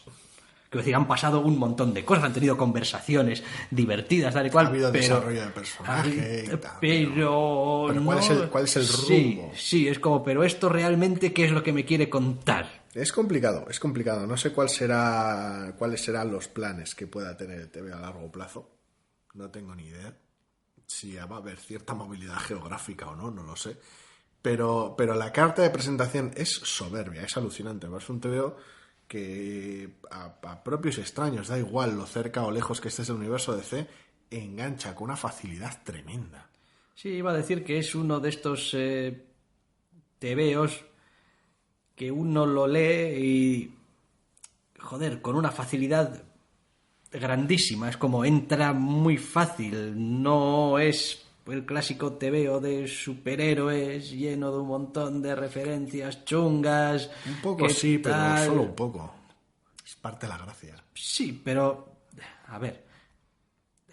Quiero decir, han pasado un montón de cosas, han tenido conversaciones divertidas, tal y cual. Ha habido desarrollo de personaje y tal. Pero ¿cuál es el rumbo? Sí, es como, pero esto realmente, ¿qué es lo que me quiere contar? Es complicado. No sé cuáles serán los planes que pueda tener el TV a largo plazo. No tengo ni idea. Si va a haber cierta movilidad geográfica o no, no lo sé. Pero la carta de presentación es soberbia, es alucinante. Es un TVO que a propios extraños, da igual lo cerca o lejos que estés del universo DC, engancha con una facilidad tremenda. Sí, iba a decir que es uno de estos tebeos que uno lo lee y, joder, con una facilidad grandísima. Es como entra muy fácil, no es el clásico tebeo de superhéroes lleno de un montón de referencias chungas. Un poco sí, tal, pero solo un poco. Es parte de la gracia. Sí, pero, a ver,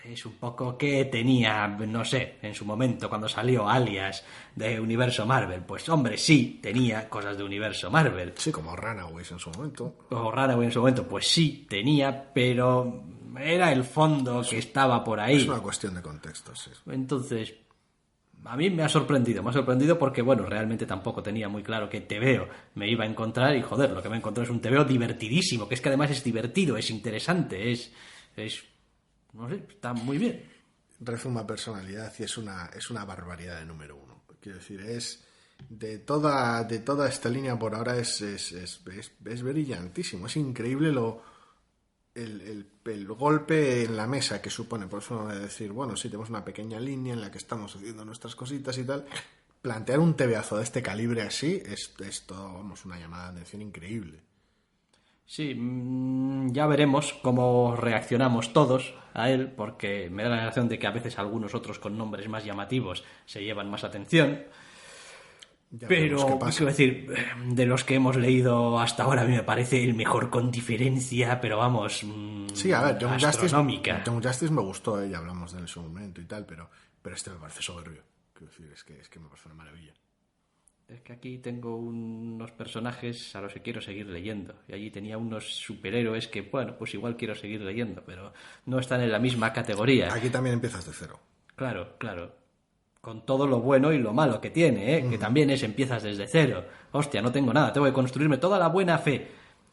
es un poco que tenía, no sé, en su momento cuando salió Alias de Universo Marvel. Pues hombre, sí, tenía cosas de Universo Marvel. Sí, como Runaways en su momento. O Runaways en su momento, pues sí, tenía, pero era el fondo que estaba por ahí. Es una cuestión de contexto, sí. Entonces, a mí me ha sorprendido porque, bueno, realmente tampoco tenía muy claro qué tebeo me iba a encontrar y, joder, lo que me encontró es un tebeo divertidísimo, que es que además es divertido, es interesante, es no sé, está muy bien. Rezuma personalidad y es una barbaridad de número 1. Quiero decir, es de toda esta línea por ahora es brillantísimo, es increíble el golpe en la mesa que supone. Por eso voy a decir, bueno, sí, tenemos una pequeña línea en la que estamos haciendo nuestras cositas y tal. Plantear un tebeazo de este calibre así es todo, vamos, una llamada de atención increíble. Sí, ya veremos cómo reaccionamos todos a él, porque me da la sensación de que a veces algunos otros con nombres más llamativos se llevan más atención. Pero, quiero decir, de los que hemos leído hasta ahora, a mí me parece el mejor con diferencia, pero vamos, sí, a ver, astronómica. Young Justice me gustó, ya hablamos de él en su momento y tal, pero este me parece soberbio. Quiero decir, es que me parece una maravilla. Es que aquí tengo unos personajes a los que quiero seguir leyendo. Y allí tenía unos superhéroes que, bueno, pues igual quiero seguir leyendo, pero no están en la misma categoría. Aquí también empiezas de cero. Claro. Con todo lo bueno y lo malo que tiene, ¿eh? Que también empiezas desde cero. Hostia, no tengo nada, tengo que construirme toda la buena fe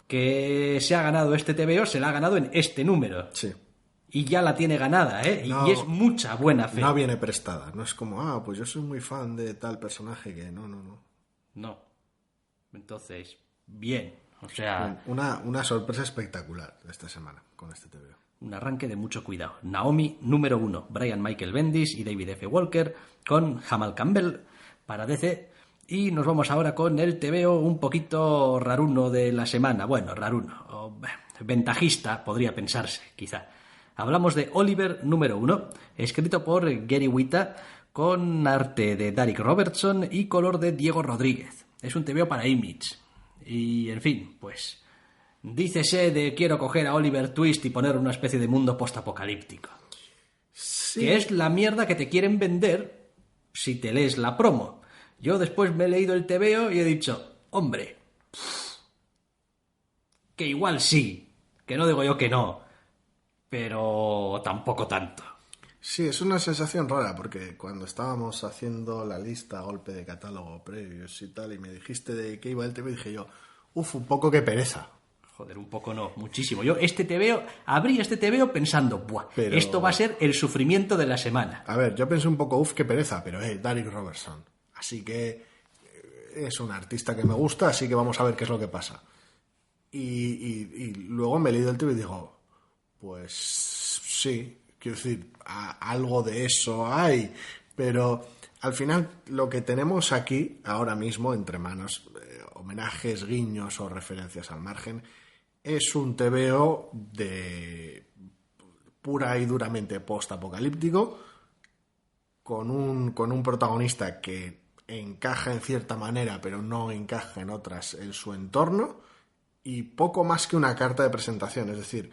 que se ha ganado este TVO, se la ha ganado en este número. Sí. y ya la tiene ganada, ¿eh? No, y es mucha buena fe. No viene prestada, no es como, pues yo soy muy fan de tal personaje que no. No. Entonces, bien. O sea, Una sorpresa espectacular esta semana con este TVO. un arranque de mucho cuidado. Naomi, número 1, Brian Michael Bendis y David F. Walker, con Jamal Campbell para DC. Y nos vamos ahora con el TVO un poquito raruno de la semana. Bueno, raruno, o ventajista, podría pensarse, quizá. Hablamos de Oliver, número 1, escrito por Gary Whitta, con arte de Derek Robertson y color de Diego Rodríguez. Es un TVO para Image. Y, en fin, pues dícese de quiero coger a Oliver Twist y poner una especie de mundo postapocalíptico. Sí. Que es la mierda que te quieren vender si te lees la promo. Yo después me he leído el TVO y he dicho, hombre, que igual sí, que no digo yo que no, pero tampoco tanto. Sí, es una sensación rara porque cuando estábamos haciendo la lista golpe de catálogo previos y tal y me dijiste de qué iba el TVO, dije yo, un poco que pereza. Joder, un poco no, muchísimo. Yo abrí este TVO pensando, buah, Pero... esto va a ser el sufrimiento de la semana. A ver, yo pensé un poco, qué pereza, pero Derek Robertson. Así que es un artista que me gusta, así que vamos a ver qué es lo que pasa. Y luego me he leído el TVO y digo, pues sí, quiero decir, algo de eso hay, pero al final lo que tenemos aquí ahora mismo entre manos, homenajes, guiños o referencias al margen, es un TVO de pura y duramente post-apocalíptico, con un protagonista que encaja en cierta manera, pero no encaja en otras en su entorno, y poco más que una carta de presentación. Es decir,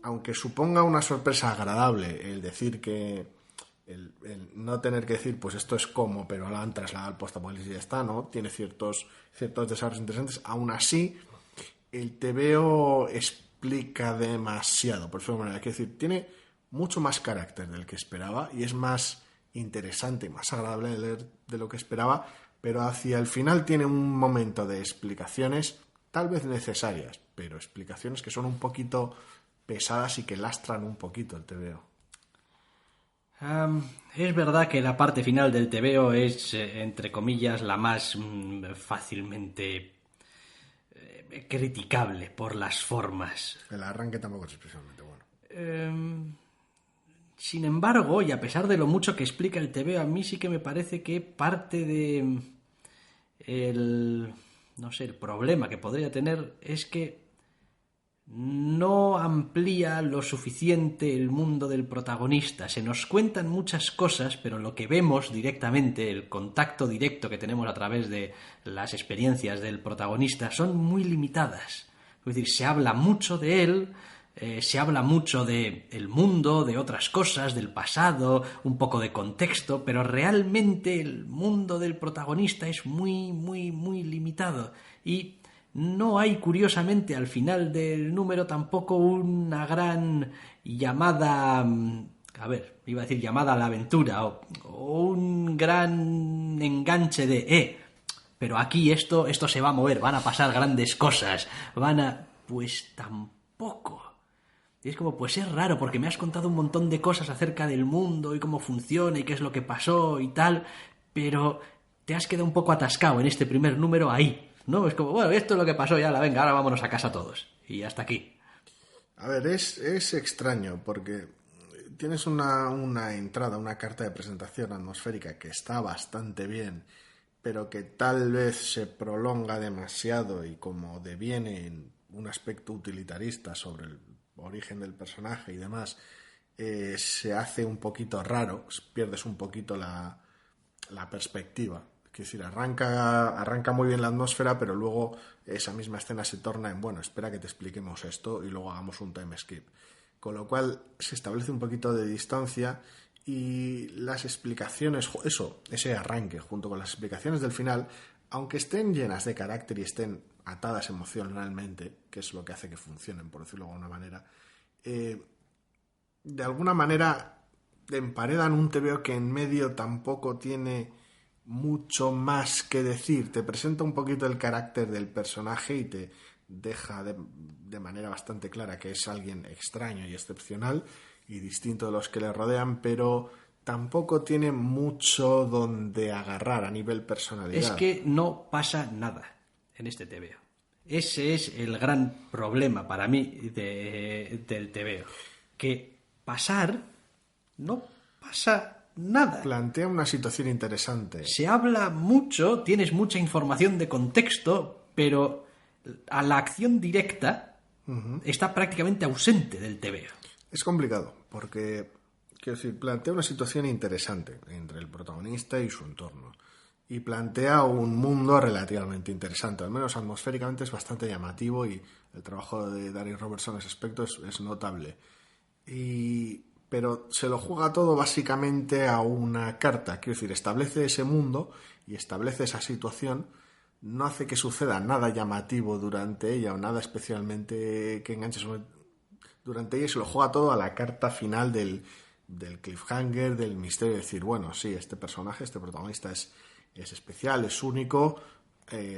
aunque suponga una sorpresa agradable el decir que el no tener que decir, pues esto es como, pero lo han trasladado al post-apocalipsis y ya está, ¿no? Tiene ciertos desarrollos interesantes. Aún así, el TVO explica demasiado, por decirlo de manera. Quiero decir, tiene mucho más carácter del que esperaba y es más interesante y más agradable de leer de lo que esperaba, pero hacia el final tiene un momento de explicaciones tal vez necesarias, pero explicaciones que son un poquito pesadas y que lastran un poquito el TVO. Es verdad que la parte final del TVO es, entre comillas, la más fácilmente criticable por las formas. El arranque tampoco es especialmente bueno. Sin embargo, y a pesar de lo mucho que explica el TVO, a mí sí que me parece que parte de el problema que podría tener es que no amplía lo suficiente el mundo del protagonista. Se nos cuentan muchas cosas, pero lo que vemos directamente, el contacto directo que tenemos a través de las experiencias del protagonista, son muy limitadas. Es decir, se habla mucho de él, se habla mucho del mundo, de otras cosas, del pasado, un poco de contexto, pero realmente el mundo del protagonista es muy, muy, muy limitado. Y no hay, curiosamente, al final del número tampoco una gran llamada, iba a decir llamada a la aventura, o un gran enganche de, pero aquí esto se va a mover, van a pasar grandes cosas, pues tampoco. Y es como, pues es raro, porque me has contado un montón de cosas acerca del mundo y cómo funciona y qué es lo que pasó y tal, pero te has quedado un poco atascado en este primer número ahí, ¿no? Es como, bueno, esto es lo que pasó, ya venga, ahora vámonos a casa todos. Y hasta aquí. A ver, es extraño, porque tienes una entrada, una carta de presentación atmosférica que está bastante bien, pero que tal vez se prolonga demasiado y como deviene en un aspecto utilitarista sobre el origen del personaje y demás, se hace un poquito raro, pierdes un poquito la perspectiva. Es decir, arranca muy bien la atmósfera, pero luego esa misma escena se torna en, bueno, espera que te expliquemos esto y luego hagamos un time skip. Con lo cual se establece un poquito de distancia y las explicaciones, ese arranque junto con las explicaciones del final, aunque estén llenas de carácter y estén atadas emocionalmente, que es lo que hace que funcionen, por decirlo de alguna manera, de alguna manera emparedan un TVO que en medio tampoco tiene mucho más que decir. Te presenta un poquito el carácter del personaje y te deja de manera bastante clara que es alguien extraño y excepcional, y distinto de los que le rodean, pero tampoco tiene mucho donde agarrar a nivel personalidad. Es que no pasa nada en este TVO. Ese es el gran problema para mí del TVO. Que no pasa nada. Plantea una situación interesante. Se habla mucho, tienes mucha información de contexto, pero a la acción directa está prácticamente ausente del TVO. Es complicado, porque quiero decir, plantea una situación interesante entre el protagonista y su entorno. Y plantea un mundo relativamente interesante, al menos atmosféricamente es bastante llamativo y el trabajo de Darius Robertson en ese aspecto es notable. Pero se lo juega todo básicamente a una carta, quiero decir, establece ese mundo y establece esa situación, no hace que suceda nada llamativo durante ella o nada especialmente que enganche durante ella y se lo juega todo a la carta final del cliffhanger, del misterio, de decir, bueno, sí, este personaje, este protagonista es especial, es único,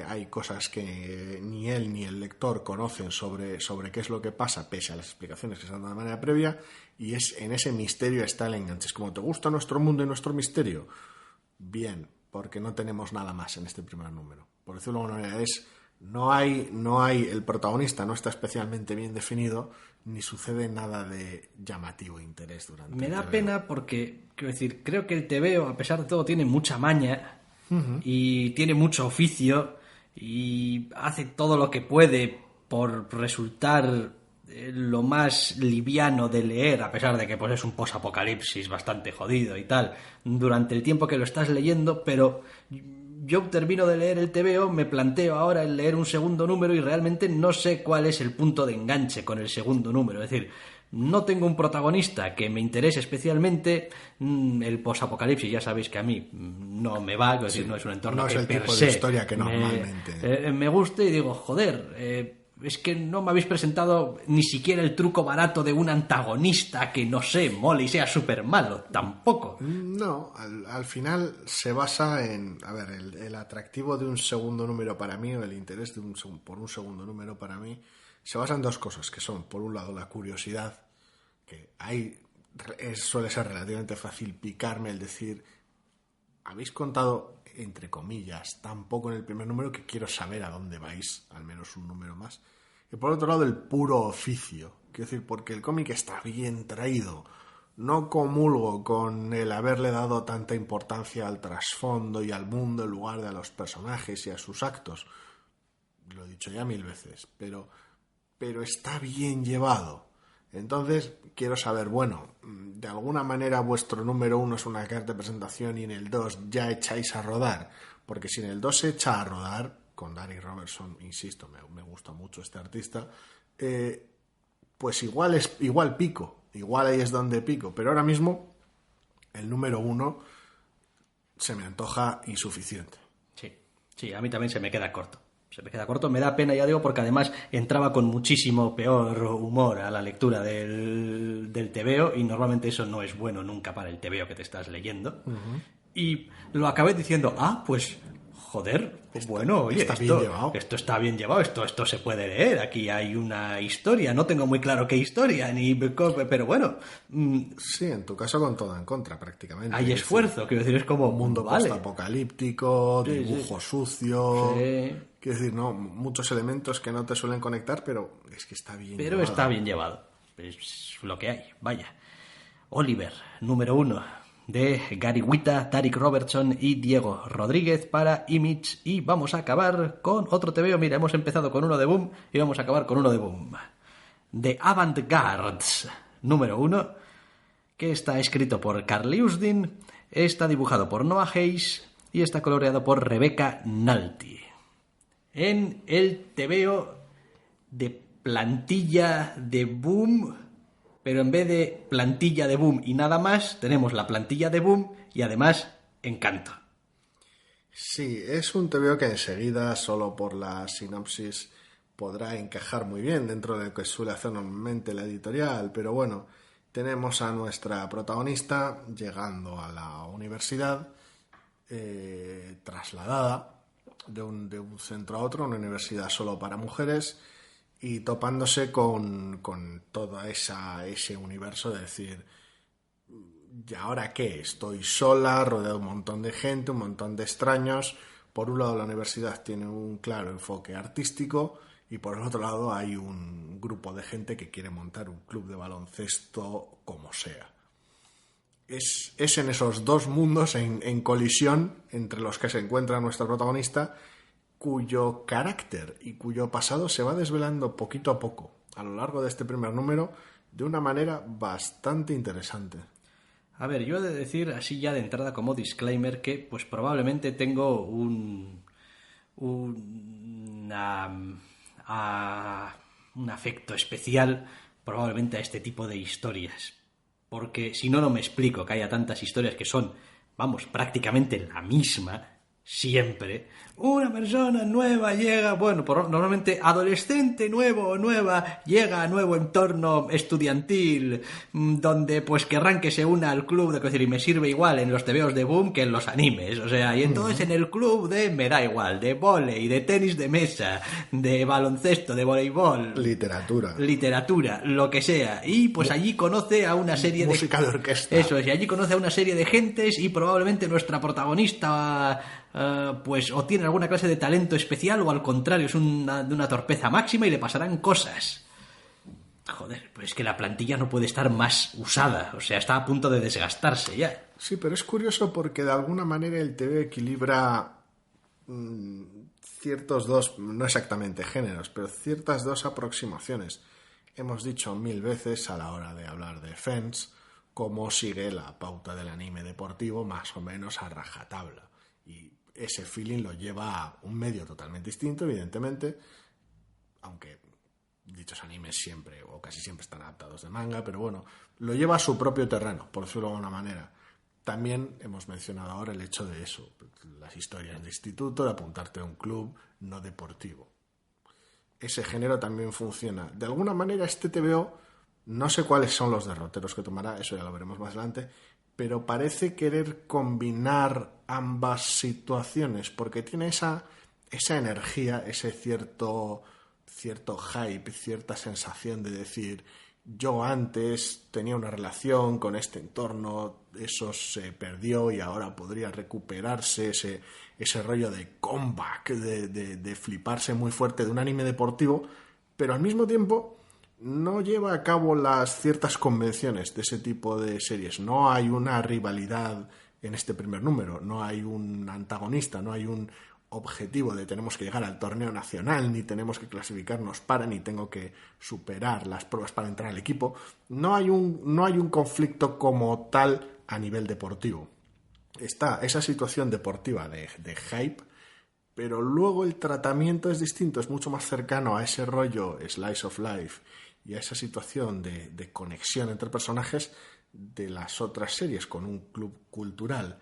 hay cosas que ni él ni el lector conocen sobre qué es lo que pasa, pese a las explicaciones que se dan de manera previa, y en ese misterio está el enganche. Es como, ¿te gusta nuestro mundo y nuestro misterio? Bien, porque no tenemos nada más en este primer número. Por decirlo de alguna manera, no hay, el protagonista no está especialmente bien definido, ni sucede nada de llamativo interés durante Me el da TVO. pena porque, quiero decir, creo que el TVO, a pesar de todo, tiene mucha maña y tiene mucho oficio y hace todo lo que puede por resultar lo más liviano de leer, a pesar de que pues es un post-apocalipsis bastante jodido y tal, durante el tiempo que lo estás leyendo, pero yo termino de leer el TVO, me planteo ahora el leer un segundo número y realmente no sé cuál es el punto de enganche con el segundo número. Es decir, no tengo un protagonista que me interese especialmente. El posapocalipsis, ya sabéis que a mí no me va, es decir, no es un entorno no es que el per tipo de se historia que normalmente me guste y digo, joder, es que no me habéis presentado ni siquiera el truco barato de un antagonista que, no sé, mole y sea súper malo, tampoco. No, al final se basa en, a ver, el atractivo de un segundo número para mí, o el interés por un segundo número para mí, se basa en dos cosas, que son, por un lado, la curiosidad, que ahí suele ser relativamente fácil picarme el decir, habéis contado, entre comillas, tan poco en el primer número que quiero saber a dónde vais, al menos un número más. Y por otro lado, el puro oficio, quiero decir, porque el cómic está bien traído. No comulgo con el haberle dado tanta importancia al trasfondo y al mundo en lugar de a los personajes y a sus actos. Lo he dicho ya 1000 veces, pero está bien llevado. Entonces, quiero saber, bueno, de alguna manera vuestro número 1 es una carta de presentación y en el 2 ya echáis a rodar. Porque si en el 2 se echa a rodar, con Darius Robertson, insisto, me gusta mucho este artista, pues igual pico. Igual ahí es donde pico, pero ahora mismo el número 1 se me antoja insuficiente. Sí, a mí también se me queda corto. Me da pena, ya digo, porque además entraba con muchísimo peor humor a la lectura del TVO y normalmente eso no es bueno nunca para el TVO que te estás leyendo. Y lo acabé diciendo, pues... Joder, bueno, oye, está bien llevado. Esto está bien llevado, esto se puede leer, aquí hay una historia, no tengo muy claro qué historia, pero bueno. Sí, en tu caso con todo en contra prácticamente. Hay esfuerzo, quiero decir, es como... Un mundo vale. postapocalíptico, dibujo sucio... Sí. Quiero decir, no, muchos elementos que no te suelen conectar, pero es que está bien Pero llevado. está bien llevado, es lo que hay, vaya. Oliver, número 1. De Gary Whitta, Darius Robertson y Diego Rodríguez para Image. Y vamos a acabar con otro TVO. Mira, hemos empezado con uno de Boom y vamos a acabar con uno de Boom. The Avant-Gardes, número 1, que está escrito por Carl Usdin, está dibujado por Noah Hayes y está coloreado por Rebecca Nalty. En el TVO de plantilla de Boom... Pero en vez de plantilla de Boom y nada más, tenemos la plantilla de Boom y además Encanto. Sí, es un TVO que enseguida, solo por la sinopsis, podrá encajar muy bien dentro de lo que suele hacer normalmente la editorial. Pero bueno, tenemos a nuestra protagonista llegando a la universidad, trasladada de un centro a otro, una universidad solo para mujeres, y topándose con todo ese universo de decir, ¿y ahora qué? Estoy sola, rodeado de un montón de gente, un montón de extraños. Por un lado la universidad tiene un claro enfoque artístico y por el otro lado hay un grupo de gente que quiere montar un club de baloncesto como sea. Es en esos dos mundos en colisión entre los que se encuentra nuestra protagonista, cuyo carácter y cuyo pasado se va desvelando poquito a poco a lo largo de este primer número de una manera bastante interesante. A ver, yo he de decir así ya de entrada como disclaimer que pues probablemente tengo un afecto especial probablemente a este tipo de historias. Porque si no, no me explico que haya tantas historias que son, vamos, prácticamente la misma, siempre. Una persona nueva llega, bueno, normalmente adolescente nuevo o nueva, llega a nuevo entorno estudiantil, donde pues querrán que se una al club, y me sirve igual en los tebeos de Boom que en los animes, o sea, y entonces en el club me da igual, de vóley, de tenis de mesa, de baloncesto, de voleibol, literatura, lo que sea, y pues allí conoce a una serie música de orquesta. Eso es, y allí conoce a una serie de gentes y probablemente nuestra protagonista pues o tiene alguna clase de talento especial o al contrario es de una torpeza máxima y le pasarán cosas. Joder, pues es que la plantilla no puede estar más usada, o sea, está a punto de desgastarse ya. Sí, pero es curioso porque de alguna manera el TV equilibra ciertos dos, no exactamente géneros, pero ciertas dos aproximaciones. Hemos dicho 1000 veces a la hora de hablar de Fence cómo sigue la pauta del anime deportivo más o menos a rajatabla. Y ese feeling lo lleva a un medio totalmente distinto, evidentemente, aunque dichos animes siempre o casi siempre están adaptados de manga, pero bueno, lo lleva a su propio terreno, por decirlo de alguna manera. También hemos mencionado ahora el hecho de eso, las historias de instituto, de apuntarte a un club no deportivo. Ese género también funciona. De alguna manera este TVO, no sé cuáles son los derroteros que tomará, eso ya lo veremos más adelante, pero parece querer combinar ambas situaciones, porque tiene esa energía, ese cierto hype, cierta sensación de decir, yo antes tenía una relación con este entorno, eso se perdió y ahora podría recuperarse, ese rollo de comeback, de fliparse muy fuerte de un anime deportivo, pero al mismo tiempo no lleva a cabo las ciertas convenciones de ese tipo de series. No hay una rivalidad en este primer número, no hay un antagonista, no hay un objetivo de tenemos que llegar al torneo nacional, ni tenemos que clasificarnos para, ni tengo que superar las pruebas para entrar al equipo. No hay un conflicto como tal a nivel deportivo. Está esa situación deportiva de hype, pero luego el tratamiento es distinto, es mucho más cercano a ese rollo slice of life y a esa situación de conexión entre personajes de las otras series con un club cultural.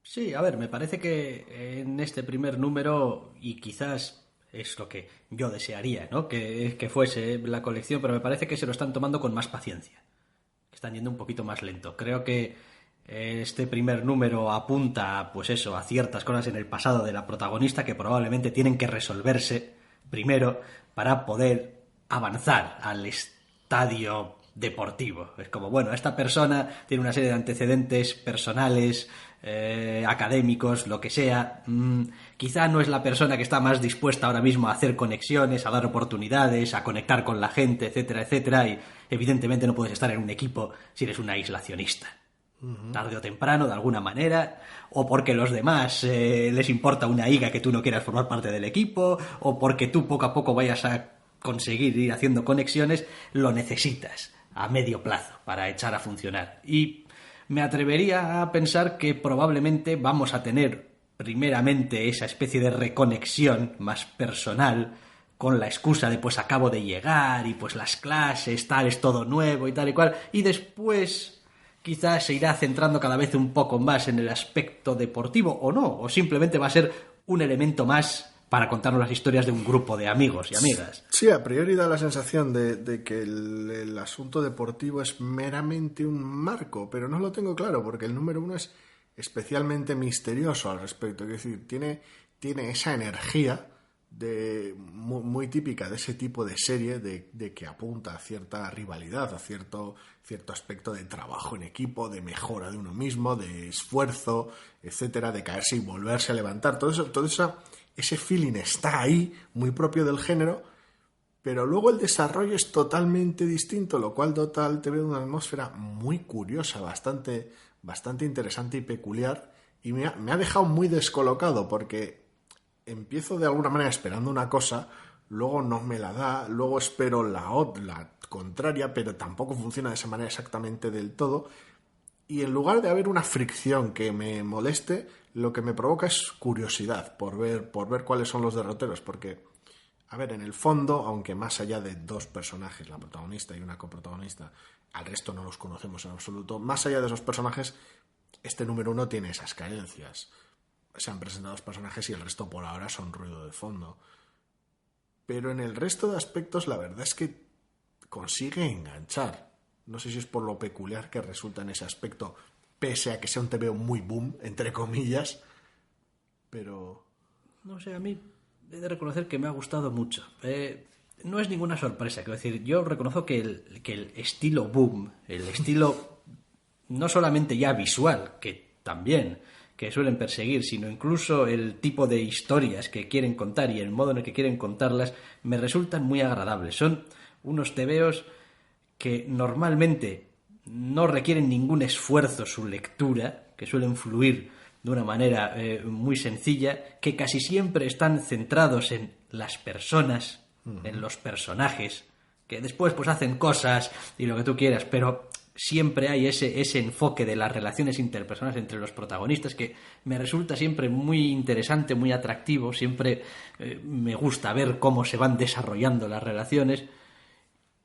Sí, a ver, me parece que en este primer número, y quizás es lo que yo desearía, ¿no? Que fuese la colección, pero me parece que se lo están tomando con más paciencia. Están yendo un poquito más lento. Creo que este primer número apunta, pues eso, a ciertas cosas en el pasado de la protagonista que probablemente tienen que resolverse primero para poder avanzar al estadio deportivo. Es como, bueno, esta persona tiene una serie de antecedentes personales, académicos, lo que sea. Quizá no es la persona que está más dispuesta ahora mismo a hacer conexiones, a dar oportunidades, a conectar con la gente, etcétera, etcétera, y evidentemente no puedes estar en un equipo si eres un aislacionista. Tarde o temprano, de alguna manera, o porque los demás les importa una higa que tú no quieras formar parte del equipo, o porque tú poco a poco vayas a conseguir ir haciendo conexiones, lo necesitas a medio plazo para echar a funcionar. Y me atrevería a pensar que probablemente vamos a tener primeramente esa especie de reconexión más personal con la excusa de pues acabo de llegar y pues las clases, tal, es todo nuevo y tal y cual, y después quizás se irá centrando cada vez un poco más en el aspecto deportivo o no, o simplemente va a ser un elemento más para contarnos las historias de un grupo de amigos y amigas. Sí, a priori da la sensación de que el asunto deportivo es meramente un marco, pero no lo tengo claro porque el número 1 es especialmente misterioso al respecto. Es decir, tiene esa energía muy típica de ese tipo de serie de que apunta a cierta rivalidad, a cierto aspecto de trabajo en equipo, de mejora de uno mismo, de esfuerzo, etcétera, de caerse y volverse a levantar. Ese feeling está ahí, muy propio del género, pero luego el desarrollo es totalmente distinto, lo cual dota al TV de una atmósfera muy curiosa, bastante interesante y peculiar, y me ha dejado muy descolocado porque empiezo de alguna manera esperando una cosa, luego no me la da, luego espero la contraria, pero tampoco funciona de esa manera exactamente del todo, y en lugar de haber una fricción que me moleste, lo que me provoca es curiosidad por ver cuáles son los derroteros, porque, a ver, en el fondo, aunque más allá de dos personajes, la protagonista y una coprotagonista, al resto no los conocemos en absoluto, más allá de esos personajes, este número 1 tiene esas carencias. Se han presentado los personajes y el resto por ahora son ruido de fondo. Pero en el resto de aspectos la verdad es que consigue enganchar. No sé si es por lo peculiar que resulta en ese aspecto, pese a que sea un TVO muy boom, entre comillas, pero... No sé, a mí he de reconocer que me ha gustado mucho. No es ninguna sorpresa, quiero decir, yo reconozco que el estilo boom, el estilo no solamente ya visual, que también... que suelen perseguir, sino incluso el tipo de historias que quieren contar y el modo en el que quieren contarlas, me resultan muy agradables. Son unos tebeos que normalmente no requieren ningún esfuerzo su lectura, que suelen fluir de una manera muy sencilla, que casi siempre están centrados en las personas, en los personajes, que después pues hacen cosas y lo que tú quieras, pero... siempre hay ese enfoque de las relaciones interpersonales entre los protagonistas que me resulta siempre muy interesante, muy atractivo. Siempre me gusta ver cómo se van desarrollando las relaciones.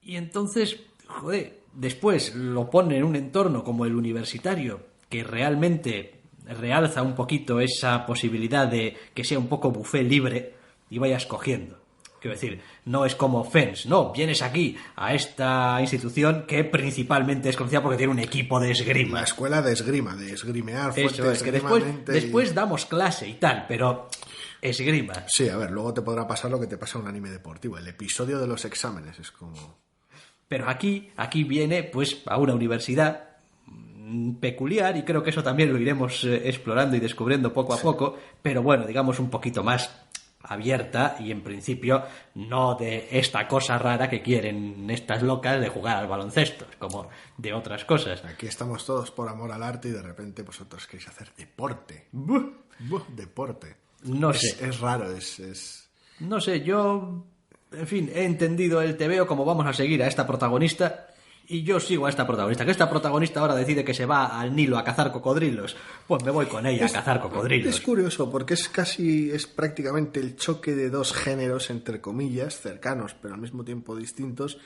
Y entonces, joder, después lo pone en un entorno como el universitario, que realmente realza un poquito esa posibilidad de que sea un poco buffet libre y vayas cogiendo. Quiero decir, no es como Fens, no, vienes aquí a esta institución que principalmente es conocida porque tiene un equipo de esgrima. La escuela de esgrima, de esgrimear fuerte. Eso es, que después damos clase y tal, pero esgrima. Sí, a ver, luego te podrá pasar lo que te pasa a un anime deportivo, el episodio de los exámenes, es como... Pero aquí viene pues a una universidad peculiar y creo que eso también lo iremos explorando y descubriendo poco a poco, pero bueno, digamos un poquito más... abierta y en principio no de esta cosa rara que quieren estas locas de jugar al baloncesto, como de otras cosas. Aquí estamos todos por amor al arte y de repente vosotros queréis hacer deporte. Deporte. No sé. Es raro, No sé, yo... En fin, he entendido el TVO como vamos a seguir a esta protagonista... Y yo sigo a esta protagonista. Que esta protagonista ahora decide que se va al Nilo a cazar cocodrilos. Pues me voy con ella a cazar cocodrilos. Es curioso porque es prácticamente el choque de dos géneros, entre comillas, cercanos, pero al mismo tiempo distintos,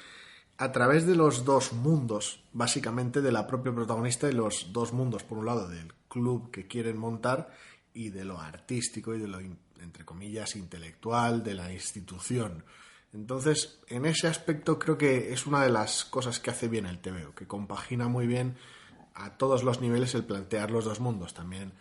a través de los dos mundos, básicamente de la propia protagonista y los dos mundos, por un lado, del club que quieren montar y de lo artístico y de lo, entre comillas, intelectual, de la institución. Entonces, en ese aspecto creo que es una de las cosas que hace bien el TVO, que compagina muy bien a todos los niveles el plantear los dos mundos. También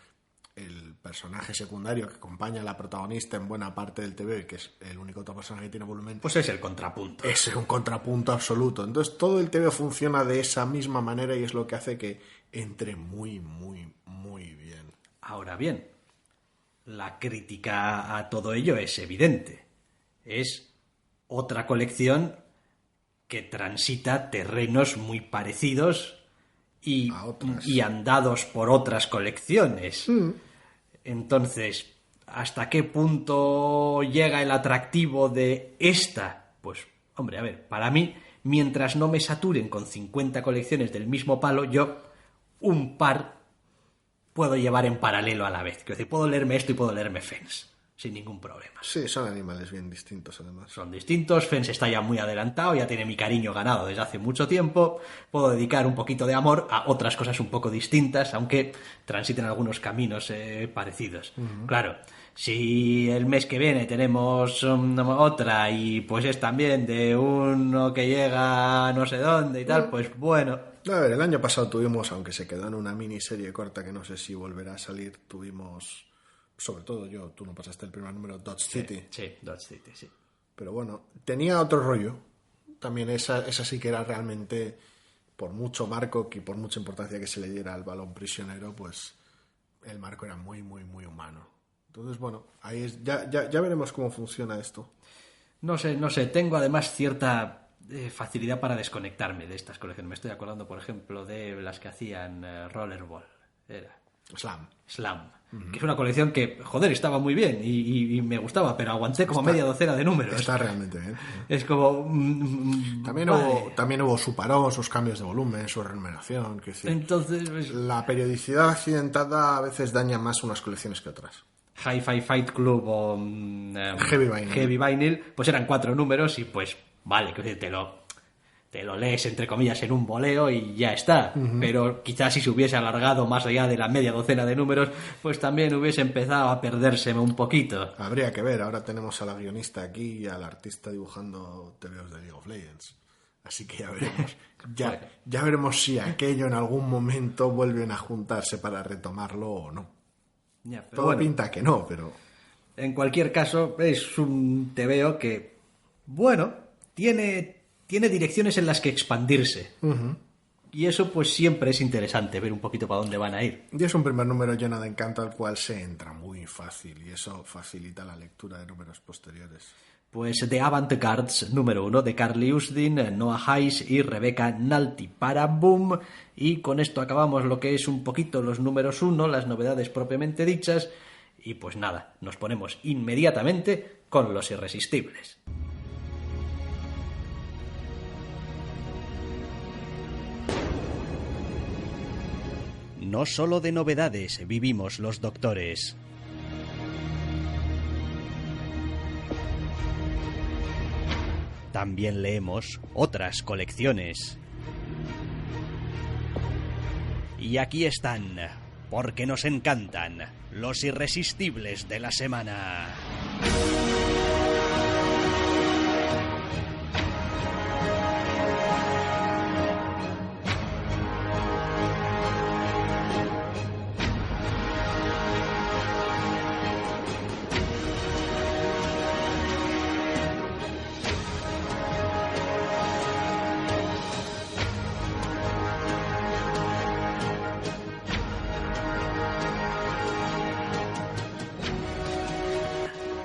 el personaje secundario que acompaña a la protagonista en buena parte del TVO y que es el único otro personaje que tiene volumen. Pues es el contrapunto. Es un contrapunto absoluto. Entonces, todo el TVO funciona de esa misma manera y es lo que hace que entre muy, muy, muy bien. Ahora bien, la crítica a todo ello es evidente. Es... otra colección que transita terrenos muy parecidos y andados por otras colecciones. Entonces, ¿hasta qué punto llega el atractivo de esta? Pues, hombre, a ver, para mí, mientras no me saturen con 50 colecciones del mismo palo, yo un par puedo llevar en paralelo a la vez. Quiero decir, puedo leerme esto y puedo leerme Fens. Sin ningún problema. Sí, son animales bien distintos, además. Son distintos, Fens está ya muy adelantado, ya tiene mi cariño ganado desde hace mucho tiempo. Puedo dedicar un poquito de amor a otras cosas un poco distintas, aunque transiten algunos caminos parecidos. Claro, si el mes que viene tenemos otra y pues es también de uno que llega a no sé dónde y tal, pues bueno. A ver, el año pasado tuvimos, aunque se quedó en una miniserie corta que no sé si volverá a salir, tuvimos sobre todo yo, tú no pasaste el primer número, Dodge City. Sí, Dodge City, sí. Pero bueno, tenía otro rollo. También esa sí que era realmente, por mucho marco y por mucha importancia que se le diera al balón prisionero, pues el marco era muy, muy, muy humano. Entonces, bueno, ahí es, ya veremos cómo funciona esto. No sé, tengo además cierta facilidad para desconectarme de estas colecciones. Me estoy acordando, por ejemplo, de las que hacían Rollerball. Era Slam. Que es una colección que, joder, estaba muy bien y me gustaba, pero aguanté como media docena de números. Está realmente bien. Es como... También hubo su parón, sus cambios de volumen, su remuneración. Entonces, pues, la periodicidad accidentada a veces daña más unas colecciones que otras. Hi-Fi Fight Club o Heavy Vinyl, pues eran 4 números y pues vale, que te lo lees entre comillas en un voleo y ya está. Pero quizás si se hubiese alargado más allá de la media docena de números, pues también hubiese empezado a perdérseme un poquito. Habría que ver, ahora tenemos a la guionista aquí y al artista dibujando TVOs de League of Legends. Así que ya veremos. Ya veremos si aquello en algún momento vuelven a juntarse para retomarlo o no. Todo bueno, pinta que no, pero... En cualquier caso, es un TVO que, bueno, tiene direcciones en las que expandirse. Y eso pues siempre es interesante, ver un poquito para dónde van a ir. Y es un primer número lleno de encanto al cual se entra muy fácil y eso facilita la lectura de números posteriores. Pues The Avant-Gardes número 1 de Carly Usdin, Noah Hayes y Rebecca Nalty para Boom. Y con esto acabamos lo que es un poquito los números 1, las novedades propiamente dichas. Y pues nada, nos ponemos inmediatamente con Los Irresistibles. No solo de novedades vivimos los doctores. También leemos otras colecciones. Y aquí están, porque nos encantan, los irresistibles de la semana.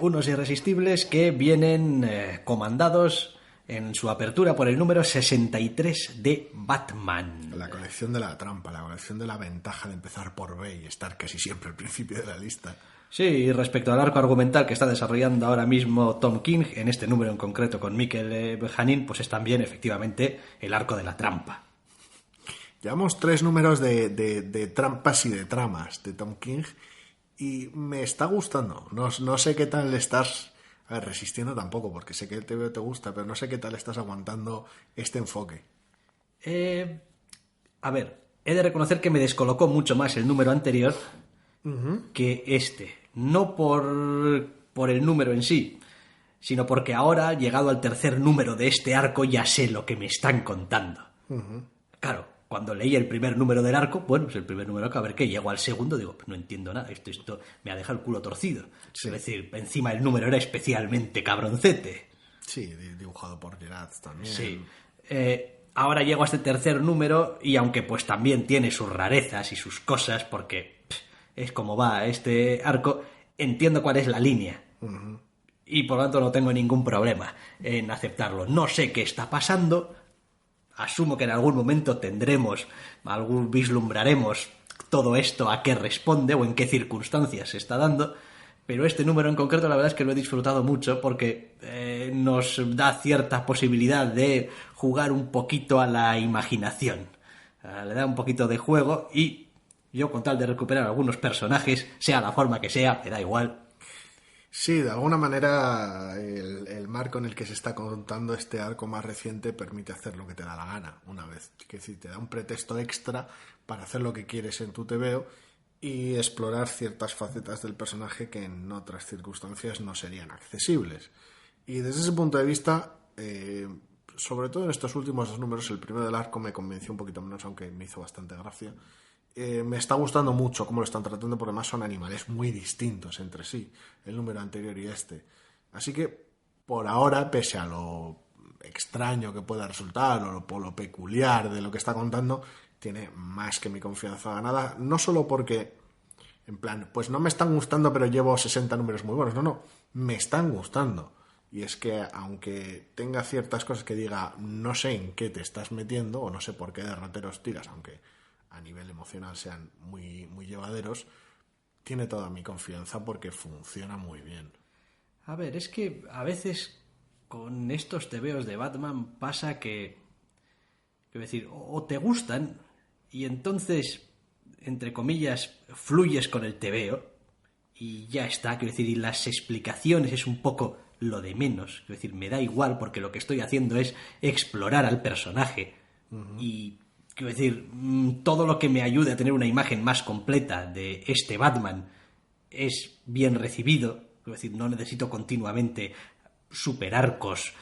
Unos irresistibles que vienen comandados en su apertura por el número 63 de Batman. La colección de la trampa, la colección de la ventaja de empezar por B y estar casi siempre al principio de la lista. Sí, y respecto al arco argumental que está desarrollando ahora mismo Tom King, en este número en concreto con Mikel Janín, pues es también efectivamente el arco de la trampa. Llevamos 3 números de trampas y de tramas de Tom King y me está gustando. No sé qué tal le estás resistiendo tampoco, porque sé que el TVO te gusta, pero no sé qué tal estás aguantando este enfoque. A ver, he de reconocer que me descolocó mucho más el número anterior que este. No por el número en sí, sino porque ahora, llegado al tercer número de este arco, ya sé lo que me están contando. Claro, cuando leí el primer número del arco, bueno, pues el primer número, a ver qué, llego al segundo, digo, no entiendo nada, esto me ha dejado el culo torcido. Sí. Es decir, encima el número era especialmente cabroncete. Sí, dibujado por Gerard también. Sí. Ahora llego a este tercer número y aunque pues también tiene sus rarezas y sus cosas, porque es como va este arco, entiendo cuál es la línea. Y por lo tanto no tengo ningún problema en aceptarlo. No sé qué está pasando. Asumo que en algún momento vislumbraremos todo esto a qué responde o en qué circunstancias se está dando, pero este número en concreto la verdad es que lo he disfrutado mucho porque nos da cierta posibilidad de jugar un poquito a la imaginación. Le da un poquito de juego y yo, con tal de recuperar algunos personajes, sea la forma que sea, me da igual. Sí, de alguna manera el marco en el que se está contando este arco más reciente permite hacer lo que te da la gana una vez. Es decir, te da un pretexto extra para hacer lo que quieres en tu TVO y explorar ciertas facetas del personaje que en otras circunstancias no serían accesibles. Y desde ese punto de vista, sobre todo en estos últimos 2 números, el primero del arco me convenció un poquito menos, aunque me hizo bastante gracia. Me está gustando mucho cómo lo están tratando, porque además son animales muy distintos entre sí, el número anterior y este. Así que, por ahora, pese a lo extraño que pueda resultar o lo peculiar de lo que está contando, tiene más que mi confianza ganada. No solo porque, en plan, pues no me están gustando, pero llevo 60 números muy buenos. No, me están gustando. Y es que, aunque tenga ciertas cosas que diga, no sé en qué te estás metiendo, o no sé por qué derroteros tiras, aunque a nivel emocional sean muy, muy llevaderos, tiene toda mi confianza porque funciona muy bien. A ver, es que a veces con estos tebeos de Batman pasa que, quiero decir, o te gustan y entonces, entre comillas, fluyes con el tebeo y ya está, quiero decir, y las explicaciones es un poco lo de menos, quiero decir, me da igual porque lo que estoy haciendo es explorar al personaje y, quiero decir, todo lo que me ayude a tener una imagen más completa de este Batman es bien recibido, quiero decir, no necesito continuamente superarcos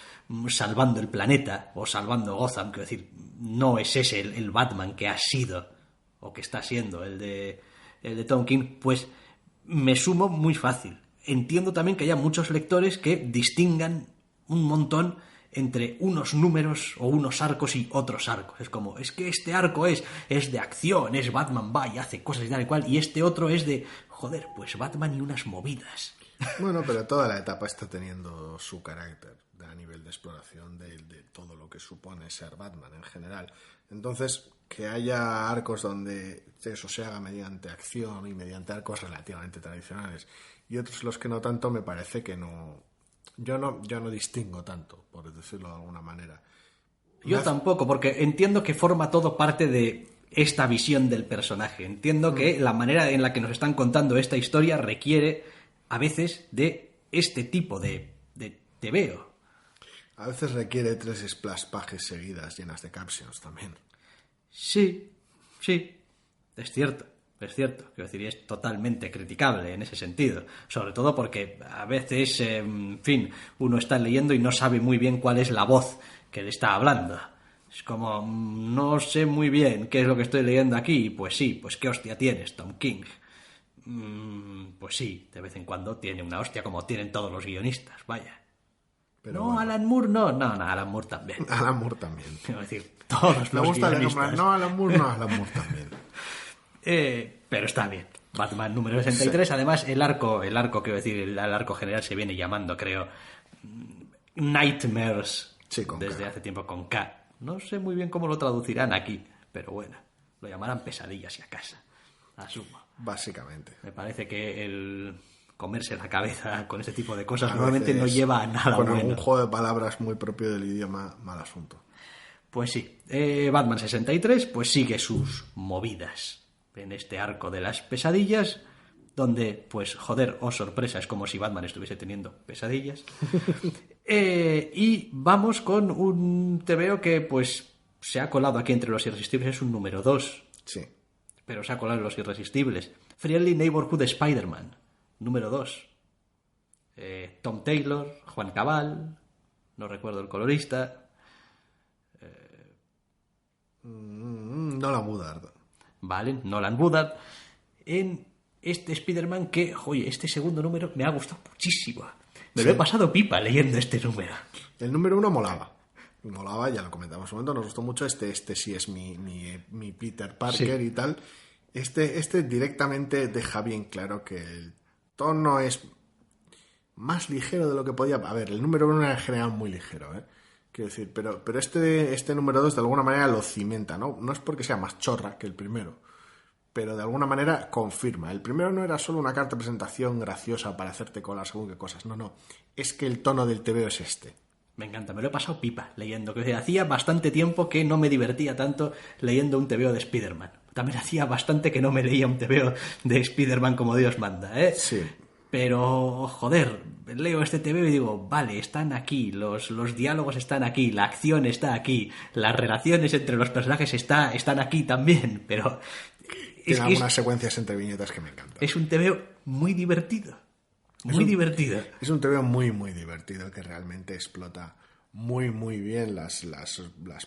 salvando el planeta o salvando Gotham, quiero decir, no es ese el Batman que ha sido o que está siendo el de Tom King, pues me sumo muy fácil. Entiendo también que haya muchos lectores que distingan un montón entre unos números o unos arcos y otros arcos. Es como, es que este arco es de acción, es Batman va y hace cosas y tal y cual, y este otro es de, joder, pues Batman y unas movidas. Bueno, pero toda la etapa está teniendo su carácter a nivel de exploración de todo lo que supone ser Batman en general. Entonces, que haya arcos donde eso se haga mediante acción y mediante arcos relativamente tradicionales y otros los que no tanto, me parece que no... Yo no distingo tanto, por decirlo de alguna manera. Yo tampoco, porque entiendo que forma todo parte de esta visión del personaje. Entiendo que la manera en la que nos están contando esta historia requiere a veces de este tipo de tebeo. A veces requiere 3 splash pages seguidas llenas de captions también. Sí, es cierto. Quiero decir, es totalmente criticable en ese sentido. Sobre todo porque a veces, en fin, uno está leyendo y no sabe muy bien cuál es la voz que le está hablando. Es como, no sé muy bien qué es lo que estoy leyendo aquí. Pues sí, pues qué hostia tienes, Tom King. Pues sí, de vez en cuando tiene una hostia como tienen todos los guionistas, vaya. Pero no, bueno. Alan Moore no, Alan Moore también. Alan Moore también. Quiero decir, todos Me los gusta el guionistas. nombre. No, Alan Moore no, Alan Moore también. Pero está bien. Batman número 63. Sí. Además, el arco, quiero decir, el arco general se viene llamando, creo, Nightmares. Sí, con desde K. hace tiempo con K. No sé muy bien cómo lo traducirán aquí, pero bueno, lo llamarán pesadillas si acaso. Asumo. Básicamente. Me parece que el comerse la cabeza con este tipo de cosas normalmente no lleva a nada con bueno. Con un juego de palabras muy propio del idioma, mal asunto. Pues sí, Batman 63 pues sigue sus movidas en este arco de las pesadillas, donde, pues, joder, oh sorpresa, es como si Batman estuviese teniendo pesadillas. Y vamos con un tebeo que, pues, se ha colado aquí entre los irresistibles, es un número 2. Sí. Pero se ha colado en los irresistibles. Friendly Neighborhood Spider-Man, número 2. Tom Taylor, Juan Cabal, no recuerdo el colorista. Nolan Woodard. Vale, Nolan Woodard. En este Spider-Man que, oye, este segundo número me ha gustado muchísimo. Me lo he pasado pipa leyendo este número. El número 1 molaba. Molaba, ya lo comentamos un momento, nos gustó mucho. Este sí es mi Peter Parker, sí. Y tal. Este directamente deja bien claro que el tono es más ligero de lo que podía... A ver, el número 1 era en general muy ligero, quiero decir, pero este número 2 de alguna manera lo cimenta, ¿no? No es porque sea más chorra que el primero, pero de alguna manera confirma. El primero no era solo una carta de presentación graciosa para hacerte colar según qué cosas, no. Es que el tono del tebeo es este. Me encanta, me lo he pasado pipa leyendo, que hacía bastante tiempo que no me divertía tanto leyendo un tebeo de Spider-Man. También hacía bastante que no me leía un tebeo de Spider-Man como Dios manda, Sí. Pero, joder, leo este tebeo y digo, vale, están aquí, los diálogos están aquí, la acción está aquí, las relaciones entre los personajes están aquí también, pero... Tiene algunas secuencias entre viñetas que me encantan. Es un tebeo muy divertido. Muy divertido. Es un tebeo muy, muy divertido que realmente explota muy, muy bien las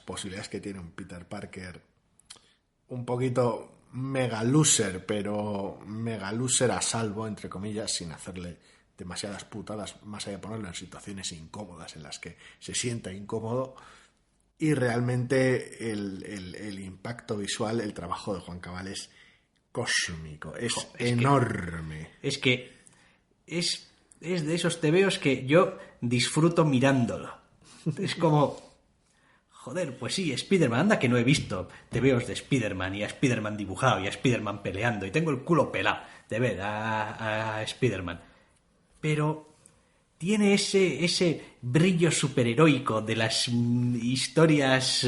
posibilidades que tiene un Peter Parker un poquito mega loser, pero mega loser a salvo, entre comillas, sin hacerle demasiadas putadas, más allá de ponerlo en situaciones incómodas en las que se sienta incómodo. Y realmente el impacto visual, el trabajo de Juan Cabal es cósmico, es enorme. Es de esos tebeos que yo disfruto mirándolo. Es como, joder, pues sí, Spider-Man, anda que no he visto tebeos de Spider-Man y a Spider-Man dibujado y a Spider-Man peleando y tengo el culo pelado de ver a Spider-Man. Pero tiene ese brillo superheroico de las historias,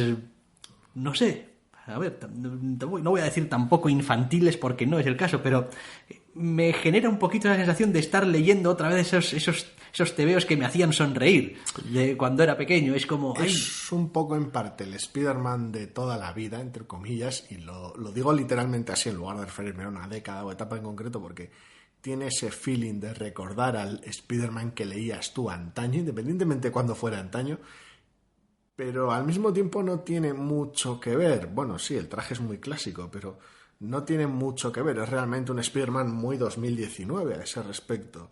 no sé, a ver, no voy a decir tampoco infantiles porque no es el caso, pero me genera un poquito la sensación de estar leyendo otra vez esos tebeos que me hacían sonreír de cuando era pequeño. Es como... ¡ay! Es un poco en parte el Spider-Man de toda la vida, entre comillas, y lo digo literalmente así en lugar de referirme a una década o etapa en concreto, porque tiene ese feeling de recordar al Spider-Man que leías tú antaño, independientemente de cuándo fuera antaño, pero al mismo tiempo no tiene mucho que ver. Bueno, sí, el traje es muy clásico, pero no tiene mucho que ver. Es realmente un Spider-Man muy 2019 a ese respecto.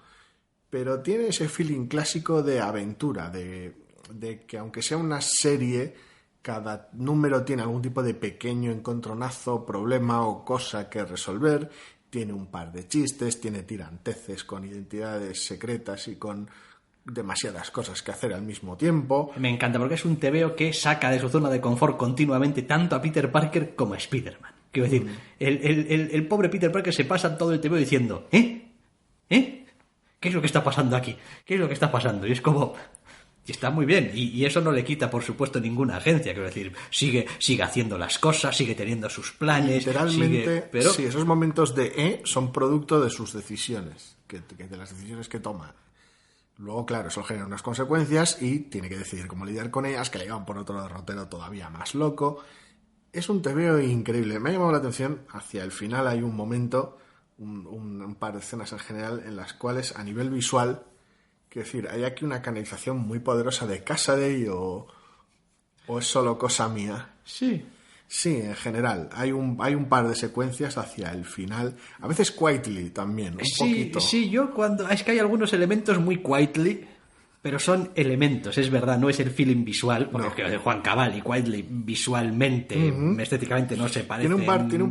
Pero tiene ese feeling clásico de aventura, de que aunque sea una serie, cada número tiene algún tipo de pequeño encontronazo, problema o cosa que resolver. Tiene un par de chistes, tiene tiranteces con identidades secretas y con demasiadas cosas que hacer al mismo tiempo. Me encanta porque es un tebeo que saca de su zona de confort continuamente tanto a Peter Parker como a Spider-Man. Quiero decir, el pobre Peter Parker se pasa todo el tebeo diciendo ¿qué es lo que está pasando aquí? ¿Qué es lo que está pasando? Y es como... Y está muy bien, y eso no le quita, por supuesto, ninguna agencia. Quiero decir, sigue haciendo las cosas, sigue teniendo sus planes. Literalmente, pero... sí, esos momentos de son producto de sus decisiones, de las decisiones que toma. Luego, claro, eso genera unas consecuencias y tiene que decidir cómo lidiar con ellas, que le llevan por otro derrotero todavía más loco. Es un tebeo increíble. Me ha llamado la atención, hacia el final hay un momento, un par de escenas en general, en las cuales, a nivel visual, quiero decir, hay aquí una canalización muy poderosa de Cassaday o es solo cosa mía. Sí. Sí, en general. Hay un par de secuencias hacia el final. A veces quietly también, un poquito. Sí, yo cuando... Es que hay algunos elementos muy quietly, pero son elementos, es verdad, no es el feeling visual, porque es que Juan Cabal y quietly visualmente, estéticamente no se parecen nada. Tiene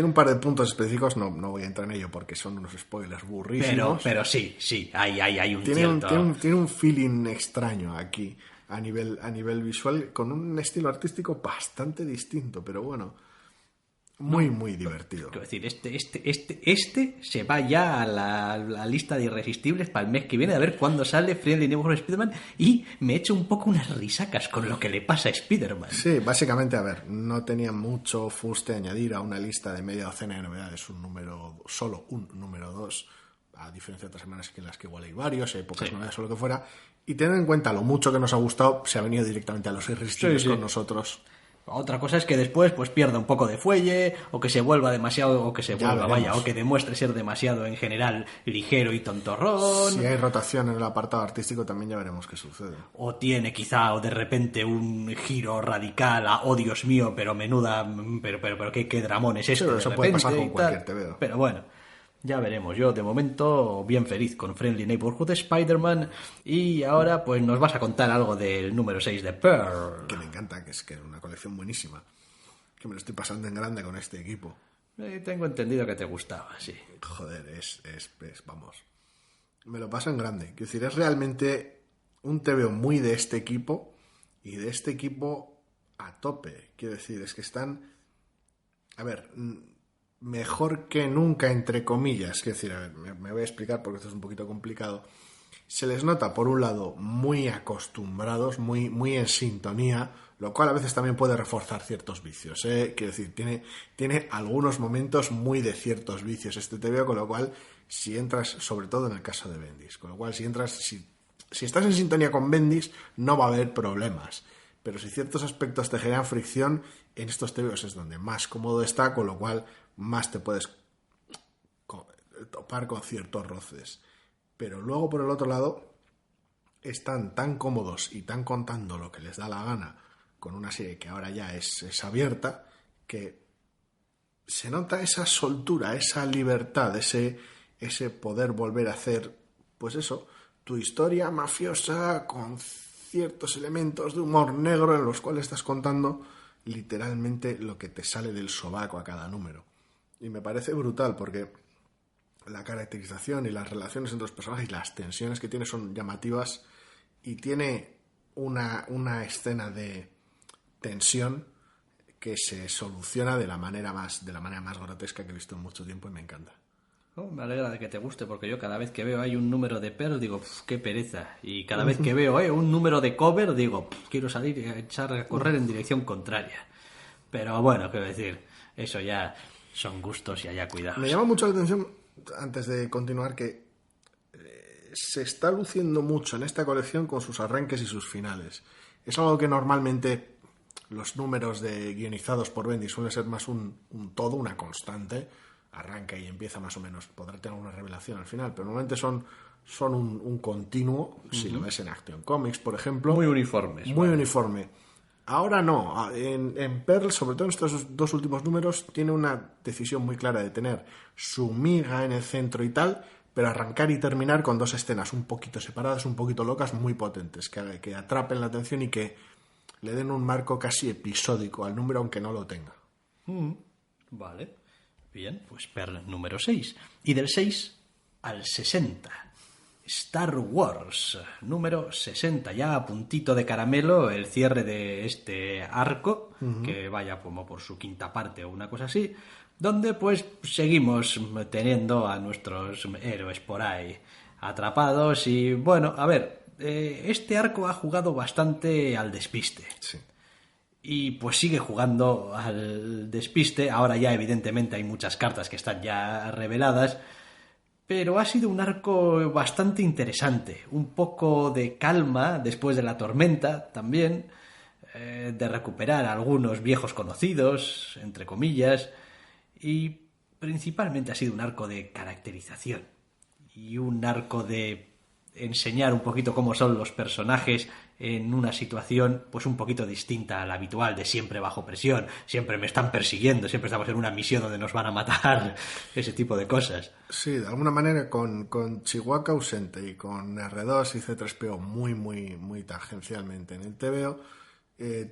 un par de puntos específicos, no voy a entrar en ello porque son unos spoilers burrísimos. Pero sí, hay un tiene un feeling extraño aquí. A nivel visual, con un estilo artístico bastante distinto, pero bueno, muy divertido. Quiero decir, este se va ya a la lista de irresistibles para el mes que viene, a ver cuándo sale Friendly Neighborhood Spider-Man, y me echo un poco unas risacas con lo que le pasa a Spider-Man. Sí, básicamente, a ver, no tenía mucho fuste añadir a una lista de media docena de novedades solo un número 2, a diferencia de otras semanas en las que igual hay varios, hay pocas novedades o lo que fuera. Y tener en cuenta lo mucho que nos ha gustado, se ha venido directamente a los irresistibles con nosotros. Otra cosa es que después pues pierda un poco de fuelle, o que se vuelva demasiado, o que demuestre ser demasiado en general ligero y tontorrón. Si hay rotación en el apartado artístico también ya veremos qué sucede. O tiene quizá, o de repente un giro radical a, oh Dios mío, pero menuda, pero qué dramón es este. Sí, eso puede pasar con cualquier tebeo. Pero bueno, ya veremos. Yo, de momento, bien feliz con Friendly Neighborhood Spider-Man. Y ahora, pues, nos vas a contar algo del número 6 de Pearl. Que me encanta, que es una colección buenísima. Que me lo estoy pasando en grande con este equipo. Tengo entendido que te gustaba, sí. Joder, vamos. Me lo paso en grande. Quiero decir, es realmente un TVO muy de este equipo. Y de este equipo a tope. Quiero decir, es que están... A ver... mejor que nunca, entre comillas. Quiero decir, a ver, me voy a explicar porque esto es un poquito complicado. Se les nota, por un lado, muy acostumbrados, muy en sintonía, lo cual a veces también puede reforzar ciertos vicios, ¿eh? Quiero decir, tiene algunos momentos muy de ciertos vicios este TVO, con lo cual, si entras, sobre todo en el caso de Bendis, con lo cual, si estás en sintonía con Bendis, no va a haber problemas. Pero si ciertos aspectos te generan fricción, en estos TVOs es donde más cómodo está, con lo cual más te puedes topar con ciertos roces. Pero luego, por el otro lado, están tan cómodos y tan contando lo que les da la gana con una serie que ahora ya es abierta, que se nota esa soltura, esa libertad, ese poder volver a hacer, pues eso, tu historia mafiosa con ciertos elementos de humor negro en los cuales estás contando literalmente lo que te sale del sobaco a cada número. Y me parece brutal porque la caracterización y las relaciones entre los personajes y las tensiones que tiene son llamativas, y tiene una escena de tensión que se soluciona de la manera más grotesca que he visto en mucho tiempo, y me encanta. Oh, me alegra de que te guste, porque yo cada vez que veo hay un número de Pearl digo, qué pereza. Y cada vez que veo un número de Cover digo, quiero salir y echar a correr en dirección contraria. Pero bueno, quiero decir, eso ya son gustos y allá cuidados. Me llama mucho la atención, antes de continuar, que se está luciendo mucho en esta colección con sus arranques y sus finales. Es algo que normalmente los números guionizados por Bendis suelen ser más un todo, una constante. Arranca y empieza más o menos, podrá tener una revelación al final, pero normalmente son un continuo, si lo ves en Action Comics, por ejemplo. Muy uniformes. Muy uniforme. Ahora no, en Pearl, sobre todo en estos dos últimos números, tiene una decisión muy clara de tener su miga en el centro y tal, pero arrancar y terminar con dos escenas un poquito separadas, un poquito locas, muy potentes, que atrapen la atención y que le den un marco casi episódico al número, aunque no lo tenga. Vale. Bien, pues Pearl número 6. Y del 6 al 60. Star Wars, número 60. Ya a puntito de caramelo el cierre de este arco, que vaya como por su quinta parte o una cosa así, donde pues seguimos teniendo a nuestros héroes por ahí atrapados. Y bueno, a ver, este arco ha jugado bastante al despiste. Sí. Y pues sigue jugando al despiste. Ahora ya evidentemente hay muchas cartas que están ya reveladas, pero ha sido un arco bastante interesante. Un poco de calma después de la tormenta también, de recuperar algunos viejos conocidos, entre comillas, y principalmente ha sido un arco de caracterización y un arco de enseñar un poquito cómo son los personajes en una situación pues un poquito distinta a la habitual, de siempre bajo presión, siempre me están persiguiendo, siempre estamos en una misión donde nos van a matar, ese tipo de cosas. Sí, de alguna manera con Chihuahua ausente y con R2 y C3PO muy tangencialmente en el TVO,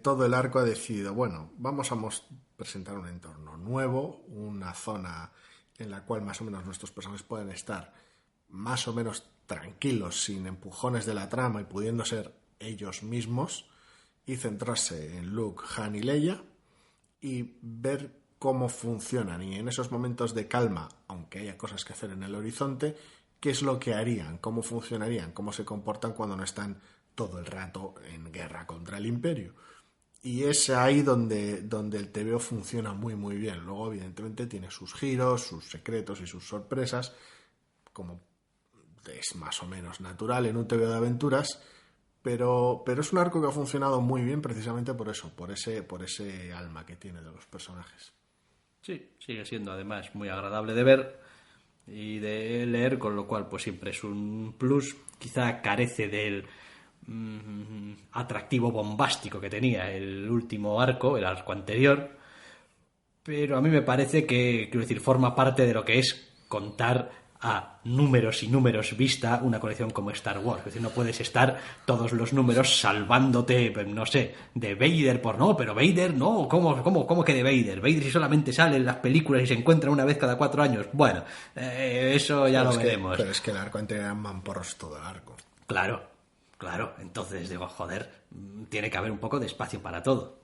todo el arco ha decidido, bueno, vamos a presentar un entorno nuevo, una zona en la cual más o menos nuestros personajes pueden estar más o menos tranquilos, sin empujones de la trama y pudiendo ser ellos mismos, y centrarse en Luke, Han y Leia y ver cómo funcionan, y en esos momentos de calma, aunque haya cosas que hacer en el horizonte, qué es lo que harían, cómo funcionarían, cómo se comportan cuando no están todo el rato en guerra contra el Imperio. Y es ahí donde el TVO funciona muy bien. Luego evidentemente tiene sus giros, sus secretos y sus sorpresas, como es más o menos natural en un TVO de aventuras, pero es un arco que ha funcionado muy bien precisamente por eso, por ese alma que tiene de los personajes. Sí, sigue siendo además muy agradable de ver y de leer, con lo cual pues siempre es un plus. Quizá carece del atractivo bombástico que tenía el último arco, el arco anterior, pero a mí me parece que, quiero decir, forma parte de lo que es contar a números y números vista una colección como Star Wars. Es decir, no puedes estar todos los números salvándote, no sé, de Vader por no, pero Vader no, ¿cómo que de Vader? Vader si solamente sale en las películas y se encuentra una vez cada 4 años. Bueno, eso ya lo veremos. Pero es que el arco anterior eran mamporros todo el arco. Claro, entonces digo, joder, tiene que haber un poco de espacio para todo.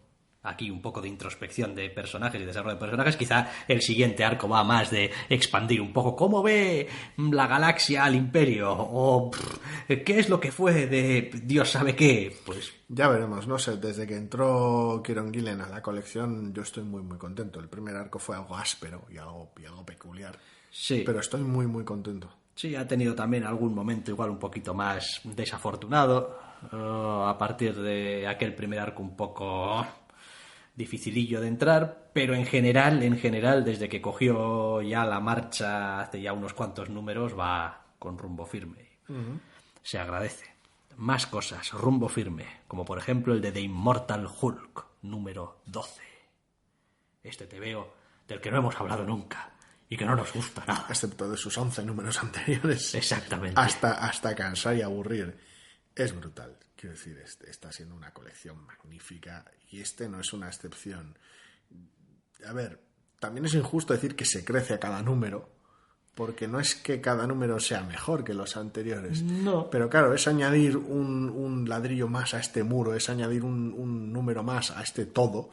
Aquí un poco de introspección de personajes y desarrollo de personajes. Quizá el siguiente arco va más de expandir un poco cómo ve la galaxia al Imperio, o qué es lo que fue de Dios sabe qué. Pues ya veremos, no sé, desde que entró Kieron Gillen a la colección yo estoy muy contento. El primer arco fue algo áspero y algo peculiar, sí, pero estoy muy contento. Sí, ha tenido también algún momento igual un poquito más desafortunado, a partir de aquel primer arco un poco dificilillo de entrar, pero en general, desde que cogió ya la marcha hace ya unos cuantos números, va con rumbo firme. Se agradece. Más cosas, rumbo firme, como por ejemplo el de The Immortal Hulk, número 12. Este TVO del que no hemos hablado nunca y que no nos gusta nada. Excepto de sus 11 números anteriores. Exactamente. Hasta cansar y aburrir. Es brutal. Quiero decir, está siendo una colección magnífica y este no es una excepción. A ver, también es injusto decir que se crece a cada número, porque no es que cada número sea mejor que los anteriores. No. Pero claro, es añadir un ladrillo más a este muro, es añadir un número más a este todo,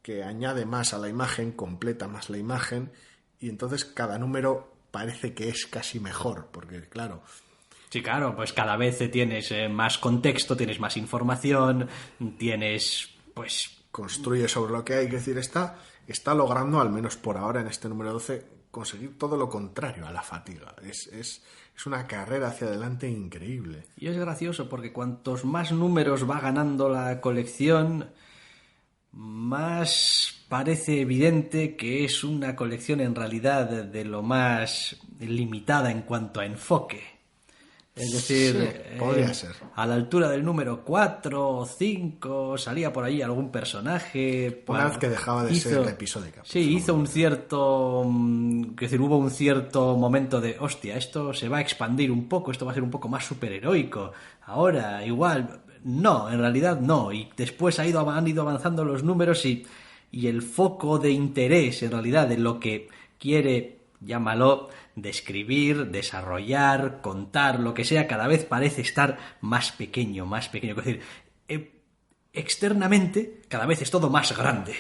que añade más a la imagen, completa más la imagen, y entonces cada número parece que es casi mejor, porque claro... Sí, claro, pues cada vez tienes más contexto, tienes más información, tienes, pues... Construye sobre lo que hay que decir, está logrando, al menos por ahora en este número 12, conseguir todo lo contrario a la fatiga. Es una carrera hacia adelante increíble. Y es gracioso porque cuantos más números va ganando la colección, más parece evidente que es una colección en realidad de lo más limitada en cuanto a enfoque. Es decir, sí, podría ser. A la altura del número 4 o 5 salía por ahí algún personaje. Una vez que dejaba de ser episódica. Sí, hizo un cierto... es decir, hubo un cierto momento de, hostia, esto se va a expandir un poco, esto va a ser un poco más superheroico. Ahora, igual... No, en realidad no. Y después han ido avanzando los números y el foco de interés, en realidad, de lo que quiere, llámalo, describir, desarrollar, contar, lo que sea, cada vez parece estar más pequeño. Es decir, externamente cada vez es todo más grande.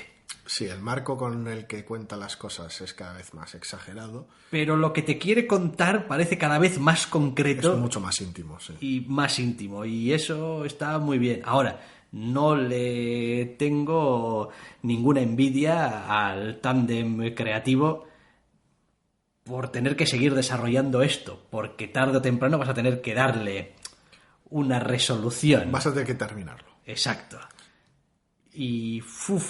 Sí, el marco con el que cuenta las cosas es cada vez más exagerado. Pero lo que te quiere contar parece cada vez más concreto. Es mucho más íntimo, sí. Y más íntimo, y eso está muy bien. Ahora, no le tengo ninguna envidia al tándem creativo por tener que seguir desarrollando esto, porque tarde o temprano vas a tener que darle una resolución. Vas a tener que terminarlo. Exacto. Y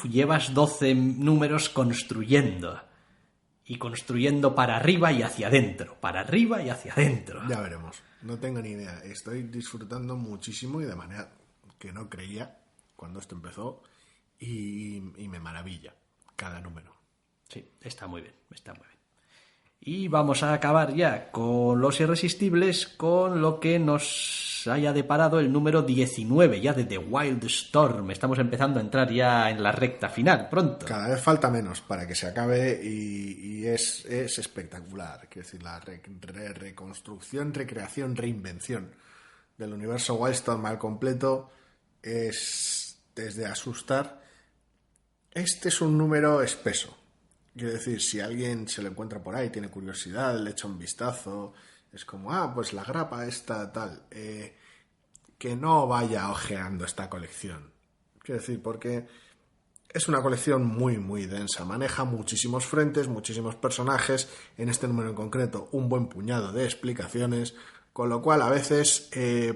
llevas 12 números construyendo. Y construyendo para arriba y hacia adentro. Para arriba y hacia adentro. Ya veremos. No tengo ni idea. Estoy disfrutando muchísimo y de manera que no creía cuando esto empezó. Y me maravilla cada número. Sí, está muy bien. Y vamos a acabar ya con Los Irresistibles, con lo que nos haya deparado el número 19, ya de The Wild Storm. Estamos empezando a entrar ya en la recta final, pronto. Cada vez falta menos para que se acabe y es espectacular. Quiero decir, la reconstrucción, recreación, reinvención del universo Wildstorm al completo es de asustar. Este es un número espeso. Quiero decir, si alguien se lo encuentra por ahí, tiene curiosidad, le echa un vistazo, es como, pues la grapa esta, tal. Que no vaya ojeando esta colección. Quiero decir, porque es una colección muy, muy densa. Maneja muchísimos frentes, muchísimos personajes. En este número en concreto, un buen puñado de explicaciones. Con lo cual, a veces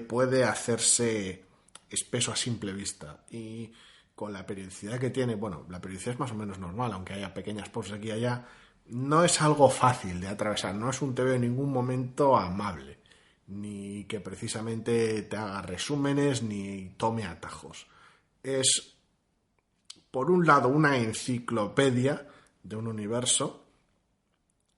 puede hacerse espeso a simple vista. Y con la periodicidad que tiene, bueno, la periodicidad es más o menos normal, aunque haya pequeñas pausas aquí y allá, no es algo fácil de atravesar, no es un TVO en ningún momento amable, ni que precisamente te haga resúmenes, ni tome atajos. Es, por un lado, una enciclopedia de un universo,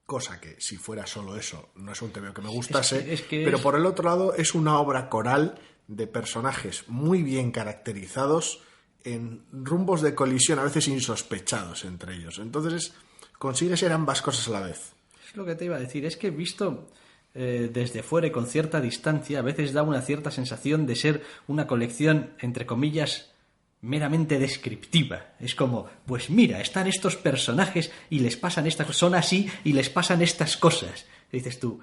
cosa que, si fuera solo eso, no es un TVO que me gustase, pero por el otro lado, es una obra coral de personajes muy bien caracterizados, en rumbos de colisión a veces insospechados entre ellos. Entonces consigue ser ambas cosas a la vez. Es lo que te iba a decir, es que visto desde fuera y con cierta distancia, a veces da una cierta sensación de ser una colección, entre comillas, meramente descriptiva. Es como, pues mira, están estos personajes y les pasan estas cosas, son así y les pasan estas cosas. Y dices tú,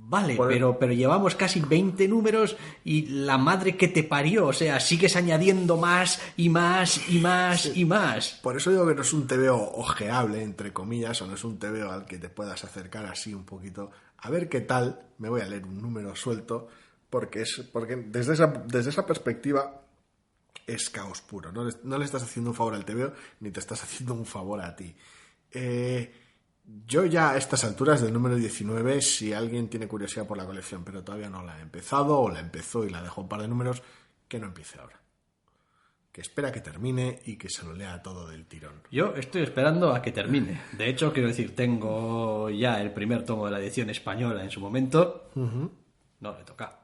vale, pero llevamos casi 20 números y la madre que te parió, o sea, sigues añadiendo más y más y más y más. Por eso digo que no es un TVO ojeable, entre comillas, o no es un TVO al que te puedas acercar así un poquito. A ver qué tal, me voy a leer un número suelto, porque desde esa perspectiva es caos puro. No le estás haciendo un favor al TVO, ni te estás haciendo un favor a ti. Yo ya a estas alturas del número 19, si alguien tiene curiosidad por la colección, pero todavía no la ha empezado, o la empezó y la dejó un par de números, que no empiece ahora. que espera que termine y que se lo lea todo del tirón. Yo estoy esperando a que termine. De hecho, quiero decir, tengo ya el primer tomo de la edición española en su momento. No le toca.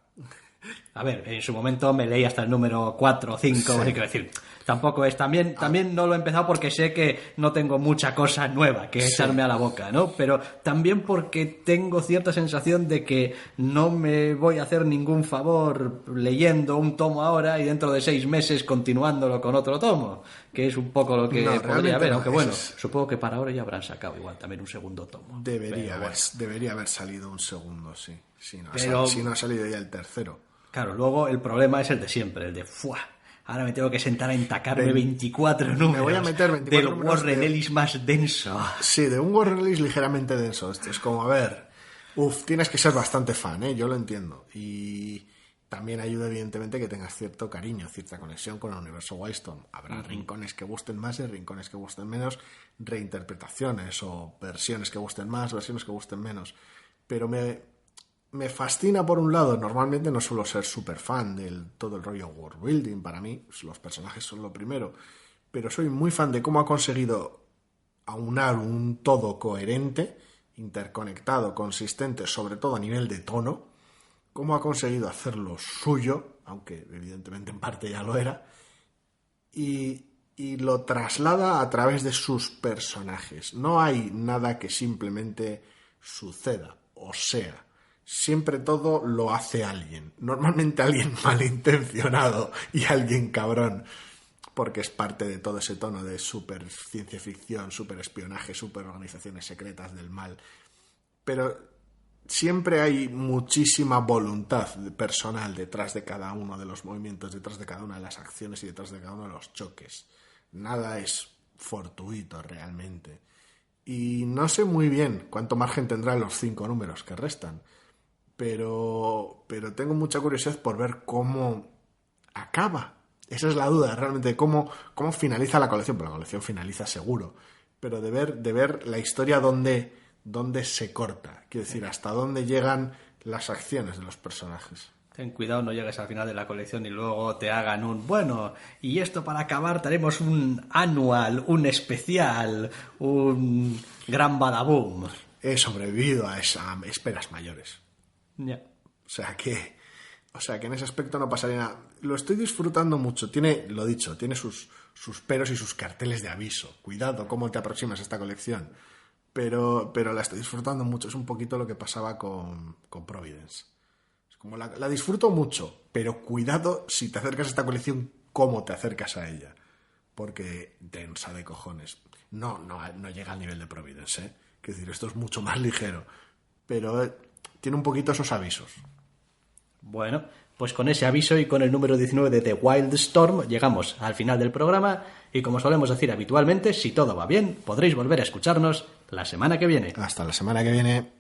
A ver, en su momento me leí hasta el número 4 o 5, Sí. quiero decir, tampoco es... También no lo he empezado porque sé que no tengo mucha cosa nueva que echarme a la boca, ¿no? Pero también porque tengo cierta sensación de que no me voy a hacer ningún favor leyendo un tomo ahora y dentro de 6 meses continuándolo con otro tomo, que es un poco lo que No, podría realmente haber, no, aunque bueno, eso es- supongo que para ahora ya habrán sacado igual también un segundo tomo. Debería Pero haber salido un segundo, sí. Si no, Pero- si no ha salido ya el tercero. Claro, luego el problema es el de siempre, el de ¡fua! Ahora me tengo que sentar a entacarme Ven, 24 números voy a meter 24 del números Warren de- Ellis más denso. Sí, de un Warren Ellis ligeramente denso. Esto es como, a ver, tienes que ser bastante fan, ¿eh? Yo lo entiendo. Y también ayuda, evidentemente, que tengas cierto cariño, cierta conexión con el universo Wildstorm. Habrá rincones que gusten más y rincones que gusten menos, reinterpretaciones o versiones que gusten más, versiones que gusten menos. Pero me fascina por un lado. Normalmente no suelo ser súper fan del todo el rollo world building. Para mí los personajes son lo primero, pero soy muy fan de cómo ha conseguido aunar un todo coherente, interconectado, consistente, sobre todo a nivel de tono, cómo ha conseguido hacerlo suyo, aunque evidentemente en parte ya lo era, y lo traslada a través de sus personajes. No hay nada que simplemente suceda o sea. Siempre todo lo hace alguien. Normalmente alguien malintencionado y alguien cabrón. Porque es parte de todo ese tono de super ciencia ficción, super espionaje, super organizaciones secretas del mal. Pero siempre hay muchísima voluntad personal detrás de cada uno de los movimientos, detrás de cada una de las acciones y detrás de cada uno de los choques. Nada es fortuito realmente. Y no sé muy bien cuánto margen tendrán los 5 números que restan. Pero tengo mucha curiosidad por ver cómo acaba. Esa es la duda, realmente, cómo finaliza la colección. Pues la colección finaliza seguro. Pero de ver la historia dónde se corta. Quiero decir, hasta dónde llegan las acciones de los personajes. Ten cuidado, no llegues al final de la colección y luego te hagan un... Bueno, y esto para acabar tenemos un anual, un especial, un gran badaboom. He sobrevivido a esperas mayores. Ya. O sea que en ese aspecto no pasaría nada. Lo estoy disfrutando mucho. Tiene sus peros y sus carteles de aviso. Cuidado cómo te aproximas a esta colección. Pero la estoy disfrutando mucho. Es un poquito lo que pasaba con Providence. Es como la disfruto mucho, pero cuidado si te acercas a esta colección, cómo te acercas a ella. Porque densa de cojones. No llega al nivel de Providence, ¿eh? Quiero decir, esto es mucho más ligero. Pero tiene un poquito esos avisos. Bueno, pues con ese aviso y con el número 19 de The Wildstorm llegamos al final del programa y como solemos decir habitualmente, si todo va bien, podréis volver a escucharnos la semana que viene. Hasta la semana que viene.